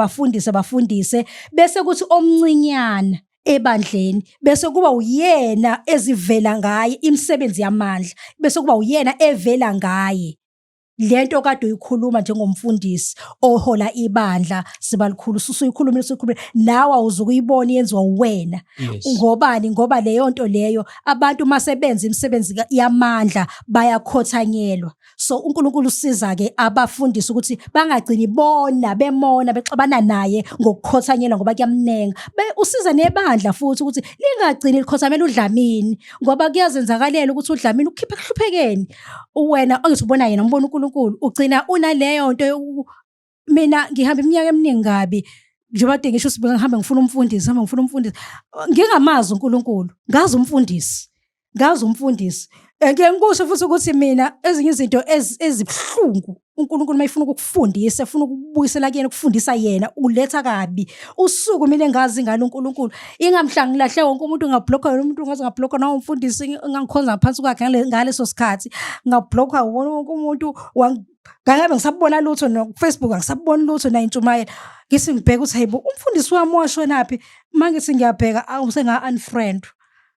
bese kuthi omncinyana ebandleni bese kuba uyena ezivela ngaye imisebenzi yamandla bese kuba uyena evela ngaye lento kade uyikhuluma njengomfundisi ohola ibandla sibalikhulu usuyikhulumile nawe awuzukuyibona yenziwa uwena. Ngobani? Ngoba leyo nto leyo abantu masebenza imisebenzi yamandla bayakhothanyelwa. So uNkulunkulu usiza ke abafundisi ukuthi bangagcini bemona bexabana naye ngokukhothanyelwa ngoba kuyamnenga. Usiza nebandla futhi ukuthi lingagcini likhothamela uDlamini ngoba kuyazenzakalela ukuthi uDlamini ukhiphe kuhluphekeni. Wena ongizibona yena umbona uNkulunkulu ugcina unaleyo nto mina ngihamba iminyaka eminingi ngabi njengoba ngisho ukuthi ngihamba ngifuna umfundisi ngingamazi uNkulunkulu ngazi umfundisi ngeke ngikusho futhi ukuthi mina ezinye izinto ezibhlungu uNkulunkulu mayifuna ukukufundisa efuna ukubuyisela kuyena ukufundisa yena uletha kabi usuku mina engazi ngalo uNkulunkulu ingamhla ngilahle wonke umuntu ngabhlokha umuntu ungaze ngabhlokha nawo umfundisi ngangikhonza ngaphansi kwakhe ngaleso sikhathi ngabhlokha wonke umuntu ngangabe ngisabona lutho no Facebook angisabona lutho na intshumayela ngisi ngibheka ukuthi hayibo umfundisi wami washonaphi manje ngiyabheka awusenga unfriend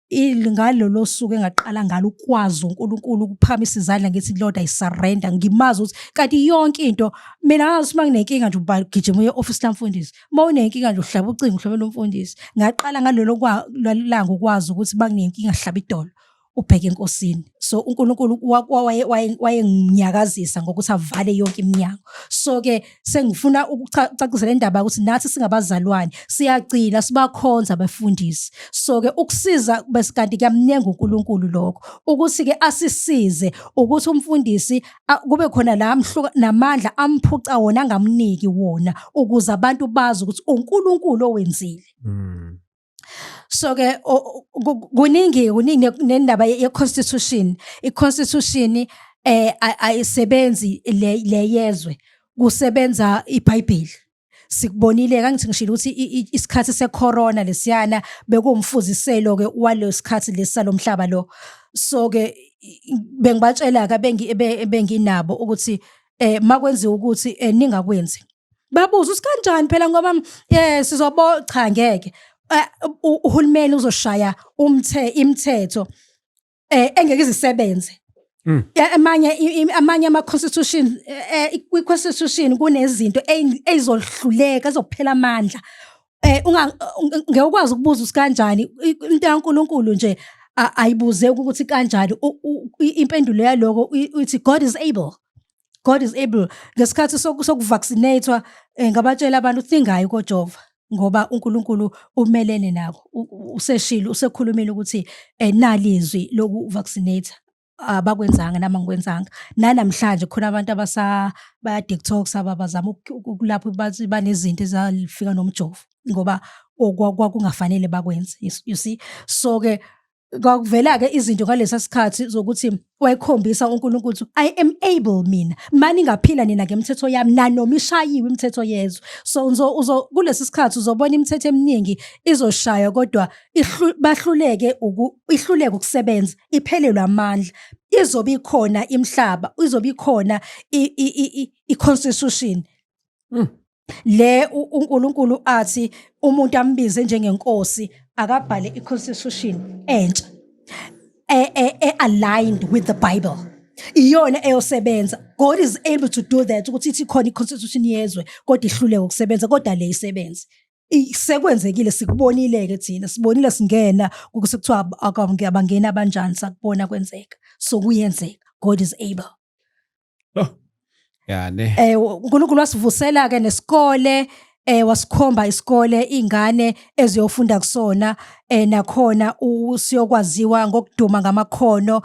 ngalolo suku engaqala ngalo ukwazi uNkulunkulu ukuphamisa izandla ngithi Lord I surrender ngimazi ukuthi kanti yonke into mina ngazi uma nginenkinga nje ubagijima e-office lamfundisi mawunenkinga nje uhlaba ucingo uhlabela umfundisi ngaqala ngalolo langa ukwazi ukuthi banginenkinga hlaba idolo ubheke enkosini. So uNkulunkulu wayenginyakazisa ngokuthi avale yonke iminyango. So ke sengifuna ukucacisa le ndaba ukuthi nathi singabazalwane siyagcina sibakhonza abafundisi. So ke ukusiza besikanti kuyamnyenga uNkulunkulu lokho ukuthi ke asisize ukuthi umfundisi kube khona namandla amphuca wona angamniki wona ukuze abantu bazi ukuthi uNkulunkulu owenzile. So ke kuningi nendaba ye-constitution. I-constitution ayisebenzi le yezwe, kusebenza iBhayibheli. Sikubonile kangithi ngishilo ukuthi isikhathi secorona lesiyana bekuwumfuziselo ke walesikhathi lesalomhlaba lo. So ke bengibatshela ka benginabo ukuthi makwenziwa ukuthi ningakwenzi. Babuza usikanjani phela ngoba cha ngeke. Uhulumeni uzoshaya imithetho engeke izisebenze. Amanye ama-constitution kwi-constitution kunezinto ezizohluleka ezokuphela amandla. Ngeke ukwazi ukubuza usikanjani into kaNkulunkulu nje ayibuze ukuthi kanjani. Impendulo yaloko uthi God is able. God is able. Ngesikhathi sokuvaccinatwa ngabatshela abantu singayi ukojova ngoba uNkulunkulu umelene nako. Useshilo usekhulumile ukuthi nalizwi loku vaccinate abakwenzanga nama ngikwenzanga. Namhlanje khona abantu baya TikTok abazama ukulapha bathi banezinto ezalifika nomjovo ngoba kwakungafanele bakwenze. You see, so ke kwakuvela ke izinto ngalesa sikhathi zokuthi wayekhombisa uNkulunkulu ukuthi I am able mina mani ngaphila nina ngemithetho yami nanoma ishayiwe imithetho yezwe. So kulesi sikhathi uzobona imithetho eminingi izoshaya kodwa bahluleke ukusebenza, iphelelwe amandla. Izobe ikhona imhlaba, izobe ikhona i-constitution. Le uNkulunkulu athi umuntu ambize njengenkosi akabhale i-constitution entsha aligned with the Bible. Iyona eyosebenza. God is able to do that ukuthi ithi khona i-constitution yezwe kodwa ihluleke ukusebenza kodwa le isebenza. Sekwenzekile sikubonile ke thina sibonile singena ukuthi kuthiwa abangena abanjani sakubona kwenzeka. So kuyenzeka. God is able. Ne. uNkulunkulu wasivusela ke nesikole wasikhomba isikole ingane eziyofunda kusona nakhona usiyokwaziwa ngokuduma ngamakhono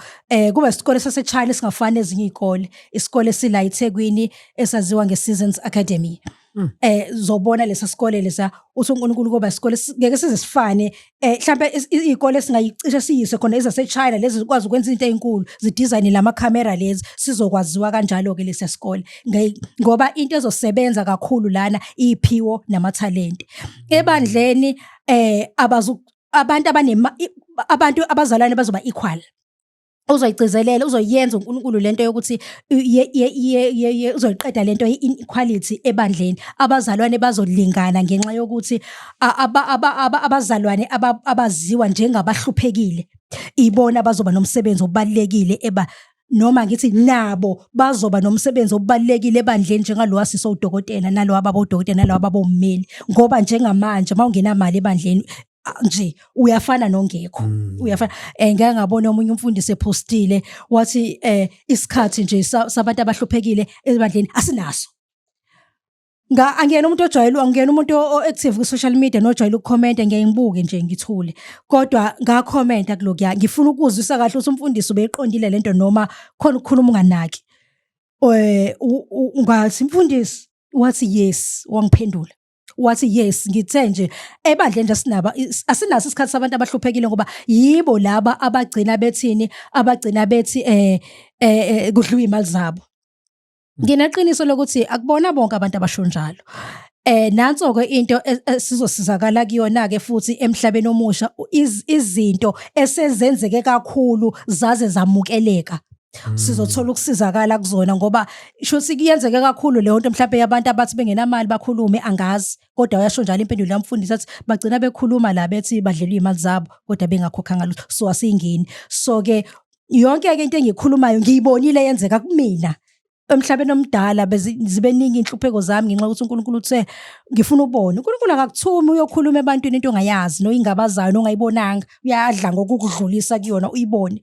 kube isikole saseChina singafani ezinye izikole isikole sila eThekwini esaziwa ngeSeasons Academy. Zobona lesa sikole lesa uthi uNkulunkulu kuba isikole ngeke size sifane mhlambe izikole singayicishe siyise khona ezaseChina lezi zikwazi ukwenza into ezinkulu zidesign lama camera lezi sizokwaziwa kanjalo ke lesa sikole ngoba into ezosebenza kakhulu lana iphiwo namathalente ebandleni abantu abazalwane bazoba equal. Uzoyigcizelela uzoyenza uNkulunkulu lento yokuthi uzoyiqeda lento inequality ebandleni abazalwane bazolingana ngenxa yokuthi abazalwane abaziwa njengabahluphekile ibona bazoba nomsebenzi obalekile noma ngithi nabo bazoba nomsebenzi obalekile ebandleni njengalo wasisa udokotela nalo ababodokotela nalo ababommeli ngoba njengamanje mawungena imali ebandleni nje uyafana nongekho uyafana ngeke ngabona omunye umfundisi epostile wathi isikhathi nje sabantu abahluphekile ebandleni asinaso angiyena umuntu ojwayele angiyena umuntu active ku social media nojwayele ukucomment ngiyibuke nje ngithule kodwa ngakhomenta kulokuya ngifuna ukuzwisa kahle ukuthi umfundisi ubeyiqondile lento noma khona ukukhuluma unganaki ungathi mfundisi wathi yes wangiphendula wathi yes ngithe nje ebandleni nje asinaso isikhathi sabantu abahluphekile ngoba yibo laba abagcina bethi kudliwa imali zabo. Nginaqiniso lokuthi akubona bonke abantu abasho njalo. Nanso ke into sizosizakala kuyona ke futhi emhlabeni omusha izinto esezenzeke kakhulu zaze zamukeleka. Sizothola ukusizakala kuzona ngoba shothi kuyenzeke kakhulu le nto mhlawumbe yabantu abathi bengenamali bakhulume angazi kodwa uyasho njalo impendulo yamfundisi athi bagcina bekhuluma la bethi badlelwe imali zabo kodwa bengakhokhanga lutho so asingeni. So ke yonke ke into engikhulumayo ngiyibonile yenzeka kumina emhlabeni omdala zibe ningi inhlupheko zami ngenxa yokuthi uNkulunkulu uthe ngifuna ubone. uNkulunkulu akakuthumi uyokhuluma ebantwini into ongayazi noyingabazayo nongayibonanga, uyadla ngokukudlulisa kuyona uyibone.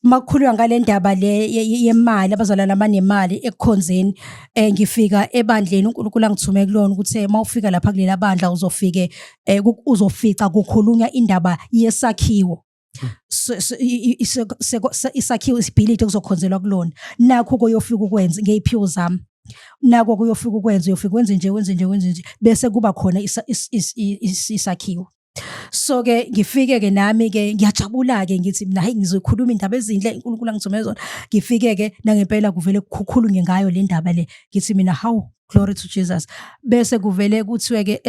Makukhulunywa ngale ndaba le yemali, abazalwane abanemali ekukhonzeni, ngifika ebandleni uNkulunkulu angithume kulona ukuthi mawufika lapha kulela bandla uzofica kukhulunywa indaba yesakhiwo. Isakhiwo, isibhilidi kuzokhonzelwa kulona. Nakho kuyofika ukwenza ngey'phiwo zami, nakho kuyofika ukwenza, uyofika wenze nje bese kuba khona isakhiwo. So-ke ngifike-ke nami-ke ngiyajabula-ke ngithi mina hayi ngizokhuluma indaba ezinhle uNkulunkulu angithume zona. Ngifike-ke nangempela kuvele kukhulunywe ngayo le ndaba le, ngithi mina hawu, glory to Jesus. Bese kuvele kuthiwe-ke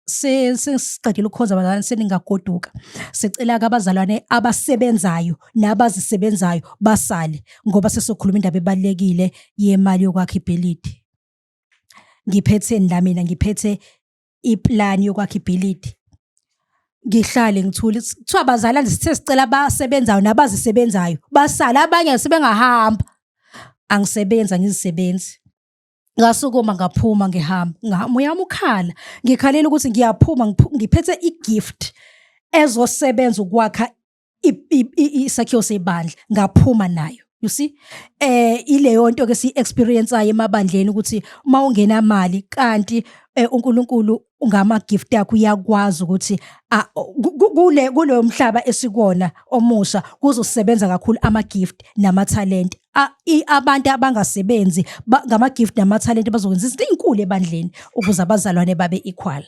sesiqedile ukukhonza abazalwane seningagoduka, sicela-ke abazalwane abasebenzayo nabazisebenzayo basale ngoba sesokhuluma indaba ebalulekile yemali yokwakha ibhilidi. Ngiphetheni la mina? Ngiphethe iplani yokwakha ibhilidi. Ngihlale ngithule, kuthiwa abazalwane sicela abasebenzayo nabazisebenzayo basale, abanye sebengahamba. Angisebenzi, angizisebenzi. Ngasukuma ngaphuma ngihamba, moya wami ukhala, ngikhalela ukuthi ngiyaphuma ngiphethe i-gift ezosebenza ukwakha isakhiwo sebandla, ngaphuma nayo. You see, ileyo nto ke si-experience-ayo emabandleni ukuthi uma ungena mali kanti uNkulunkulu ngama-gift akho uyakwazi ukuthi kuleyo mhlaba esikona omusha kuzosebenza kakhulu ama-gift namathalente. Abantu abangasebenzi ngama-gift namathalente bazokwenza izinto ey'nkulu ebandleni ukuze abazalwane babe equal.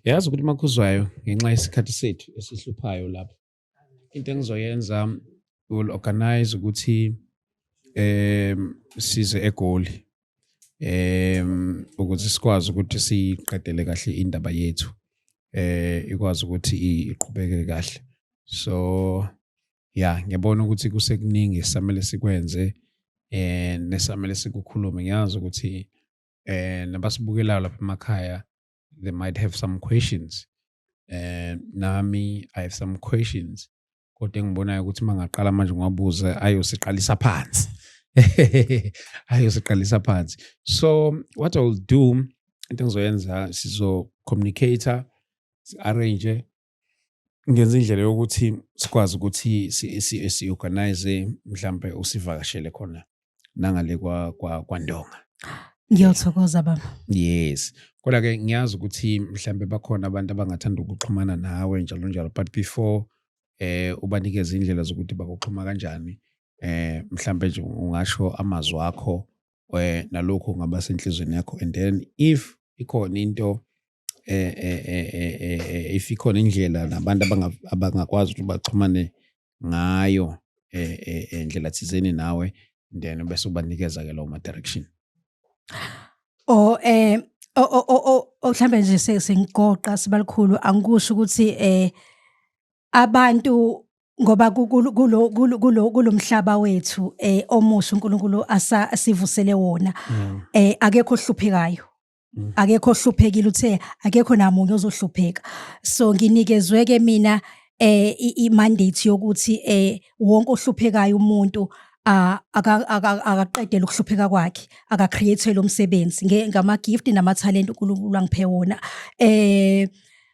Yazi ukuthi makuzwayo ngenxa yesikhathi sethu esihluphayo lapha, into engizoyenza will organize ukuthi size eGoli ukuthi sikwazi ukuthi siqedele kahle indaba yethu, ikwazi ukuthi iqhubeke kahle. So ngiyabona ukuthi kusekuningi esamele sikwenze nesamele sikukhulume. Ngiyazi ukuthi nabasibukelayo lapha emakhaya, they might have some questions, nami I have some questions, kodwa engibonayo ukuthi mangaqala manje ngiwabuza ayosiqalisa phansi. Ayosiqalisa phansi. So what I will do, into engizoyenza, sizo-communicator, si-arrange, ngenza indlela yokuthi sikwazi ukuthi si-organize mhlambe usivakashele khona nangale kwaNdonga. Ngiyothokoza baba. Yes. Kodwa-ke ngiyazi ukuthi mhlambe bakhona abantu abangathanda ukuxhumana nawe njalo njalo, but before ubanikeza indlela zokuthi bakuxhuma kanjani, mhlambe nje ungasho amazwi akho nalokho ongaba senhlizweni yakho, and then if ikhona into if ikhona indlela nabantu abangakwazi ukuthi baxhumane ngayo indlela thizeni nawe, then bese ubanikeza ke lawo ma-direction. Mhlambe nje sengigoqa sibalikhulu, angikusho ukuthi abantu ngoba kulo mhlaba wethu omusha uNkulunkulu asivusele wona, akekho ohluphekayo, akekho ohluphekile, uthe akekho namunye ozohlupheka. So nginikezwe ke mina i-mandate yokuthi wonke ohluphekayo umuntu akaqedele ukuhlupheka kwakhe, akacreate umsebenzi ngama-gift namathalente uNkulunkulu angiphe wona.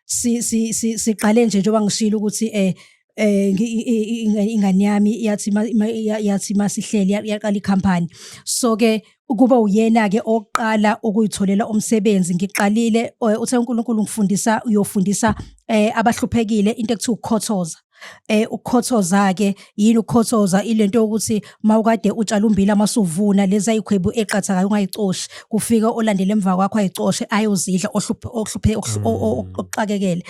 Siqale nje njengoba ngishilo ukuthi ingane yami yathi masihleli yaqala ikhampani. So-ke ukuba uyena-ke oqala ukuyitholela umsebenzi, ngiqalile uthe uNkulunkulu uyofundisa abahluphekile into ekuthiwa ukukhothoza. Ukukhothoza-ke yini ukukhothoza? Ilento yokuthi mawukade utshala umbila masuvuna lezi ayikhwebu eqathakayo ungayicoshi, kufika olandela emva kwakho ayicoshe ayozidla okuxakekele.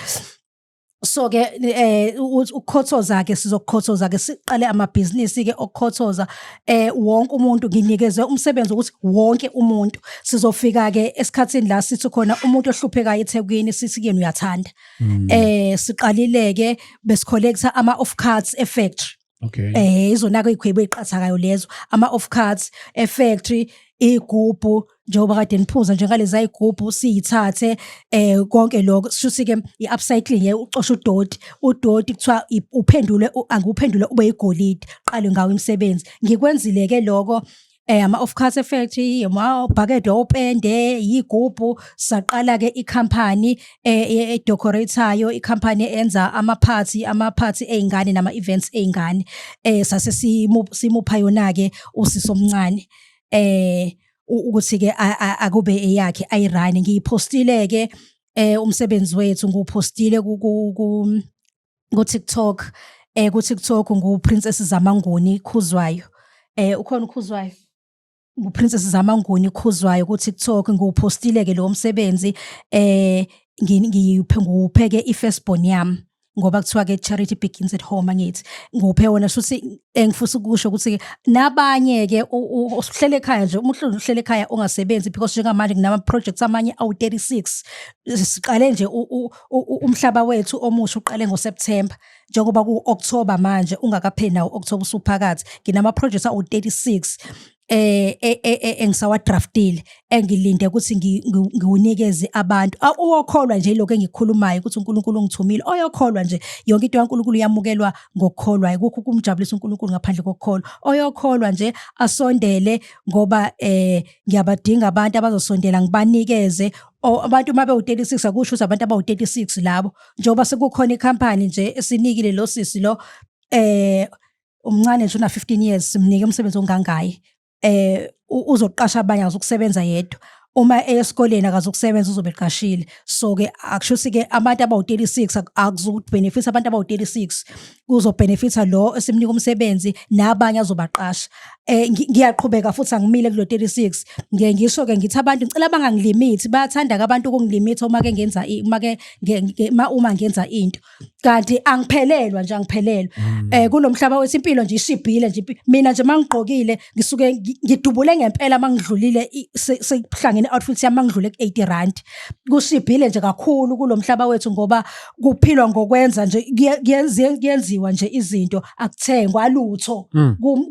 So-ke ukukhothoza-ke sizokukhothoza-ke siqale amabhizinisi-ke okukhothoza wonke umuntu. Nginikeze umsebenzi ukuthi wonke umuntu sizofika-ke esikhathini la sithi khona umuntu ohluphekayo eThekwini sithi kuyena uyathanda. Siqalile-ke besicollecta ama-off-cuts e-factory. Okay. Izona-ke iy'khwebu ey'qathakayo lezo, ama-off-cuts e-factory. igubhu njengoba kade niphuza njengalezi ayigubhu siyithathe konke lokho shuthi ke i-upcycling ucosha udoti kuthiwa anguphendule ube igolide qale ngawo imisebenzi ngikwenzile ke lokho ama-off-cut effect, amabhakede opende, yigubhu. Saqala ke ikhampani edecorateayo, ikhampani enza amaphathi ey'ngane nama-events ey'ngane. Sase simupha yona-ke uSiso omncane. Ukuthi-ke akube eyakhe ayirane. Ngiyipostile-ke umsebenzi wethu, ngiwupostile ku-TikTok. Ku-TikTok nguPrincess Zamanguni Khuzwayo. Ukhona uKhuzwayo? NguPrincess Zamanguni Khuzwayo ku-TikTok. Ngiwupostile-ke lowo msebenzi. Ngiwupheke i-firstborn yami, ngoba kuthiwa-ke charity begins at home angithi. Nguphe wona shuthi engifisa ukusho ukuthi nabanye-ke uhlele ekhaya nje, uhlele ekhaya ungasebenzi, because njengamanje nginama-projects amanye awu-36. Siqale nje umhlaba wethu omusha uqale ngoSeptember, njengoba ku-October manje ungakapheli nawo u-October usuphakathi. Nginama-projects awu-36 engisawadraftile, engilinde ukuthi ngiwunikeze abantu. Uyokholwa nje lokho engikukhulumayo ukuthi uNkulunkulu ungithumile, oyokholwa nje yonke into kaNkulunkulu yamukelwa ngokukholwa. Ayikho ukumjabulisa uNkulunkulu ngaphandle kokukholwa. Oyokholwa nje asondele, ngoba ngiyabadinga abantu abazosondela ngibanikeze. Abantu uma bewu-36 akusho ukuthi abantu abawu-36 labo, njengoba sekukhona ikhampani nje esinikile lo sisi lo umncane nje una-15 years, simnike umsebenzi ongangaye. Uzoqasha abanye, azokusebenza yedwa. Uma esikoleni akazokusebenza uzobe eqashile. So-ke akusho-ke abantu abawu-36 akuzubenefitha abantu abawu-36, kuzobenefitha lo esimnika umsebenzi nabanye azobaqasha. Ngiyaqhubeka futhi angimile kulo 36. Ngiye ngisho-ke ngithi abantu ngicela bangangilimithi, bayathanda-ke abantu ukungilimithi uma-ke ngenza uma ngenza into. Kanti angiphelelwa nje, angiphelelwa. Kulo mhlaba wethu impilo nje ishibhile nje. Mina nje mangigqokile ngisuke ngidubule ngempela mangidlulile sekuhlangene outfit yami mangidlule ku-R80. Kushibhile nje kakhulu kulo mhlaba wethu, ngoba kuphilwa ngokwenza nje, kuyenziwa nje izinto, akuthengwa lutho.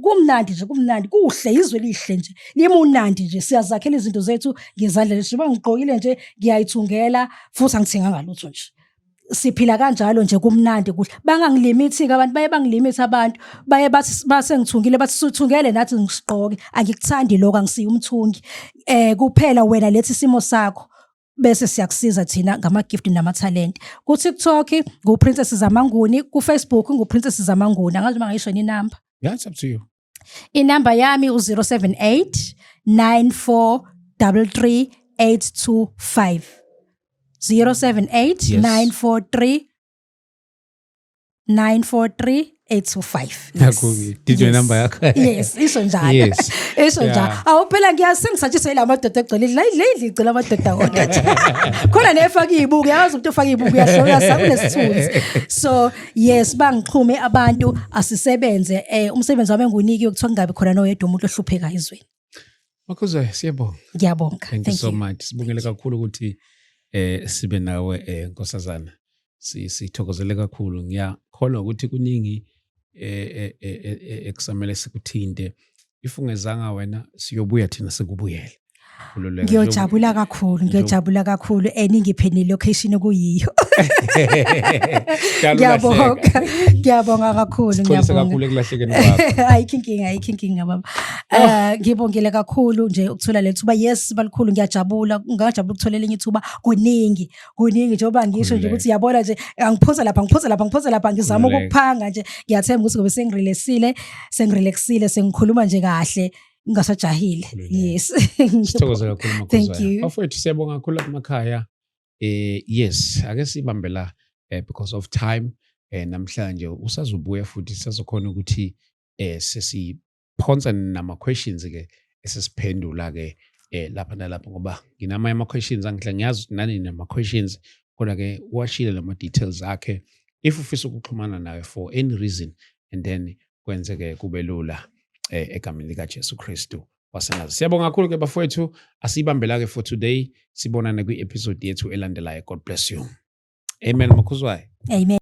Kumnandi nje, kumnandi, kuhle, izwe lihle nje, limunandi nje. Siyazakhela izinto zethu ngezandla nje, ngigqokile nje ngiyayithungela futhi angithenganga lutho nje. Siphila kanjalo nje, kumnandi kuhle. Bangangilimithi-ke abantu, baye bangilimithi abantu, baye bathi basengithungile, bathi suthungele nathi ngisigqoke. Angikuthandi lokho, angisiye umthungi. Kuphela wena lethi isimo sakho, bese siyakusiza thina ngama-gift namathalente. Ku-TikTok nguPrincess Zamanguni, ku-Facebook nguPrincess Zamanguni. Angazi uma ngayisho inamba. Yeah, it's up to you. Inamba yami u-078 9433 825. 078 943 825. Did your number yakho? Yes, isho njalo. Yes. Isho njalo. Awuphela ngiyasengisatshisa la madoda egcwele la igcwele amadoda wona nje. Khona nefaka izibuko, yazi ukuthi ufaka izibuko uyahlola sakunesithunzi. So yes, bangixhume abantu asisebenze. Umsebenzi wami enguniki ukuthiwa kungabi khona noyedwa umuntu ohlupheka ezweni. Makhuzwayo, siyabonga. Ngiyabonga. Thank you so much. Sibongele kakhulu ukuthi sibe nawe Nkosazana. Sithokozele kakhulu. Ngiyakholwa ukuthi kuningi ekusamele sikuthinde. If ungezanga wena siyobuya thina sikubuyele. Ngiyojabula kakhulu ningiphe location okuyiyo. Ngiyabonga kakhulu. Ngiyabonga kakhulu ekulahlekeni kwakho. Ayikho baba. Ngibongile kakhulu nje ukuthola le thuba. Yes, balikhulu, ngiyajabula. Ngajabula ukuthola lenye ithuba kuningi njengoba ngisho nje ukuthi yabona nje angiphoza lapha ngizama ukukuphanga nje. Ngiyathemba ukuthi ngobe sengirelaxile sengikhuluma nje kahle, ngasajahile. Yes. Sithokoze kakhulu Makhuzwayo. Thank you. Bafowethu siyabonga kakhulu lapha emakhaya. Yes, ake sibambe la because of time. Namhlanje usazobuya futhi sizokhona ukuthi sesiphonsa nama-questions ke esesiphendula ke lapha nalapha, ngoba nginamanye ama-questions ngiyazi nani nama-questions, kodwa ke washile lama-details akhe. If ufisa ukuxhumana nawe for any reason, and then kwenzeke kube lula egameni likaJesu Kristu waseNazaretha. Siyabonga kakhulu ke bafowethu, asibambela ke for today. Sibonane kwi-episode yethu elandelayo. God bless you. Amen Makhuzwayo. Amen.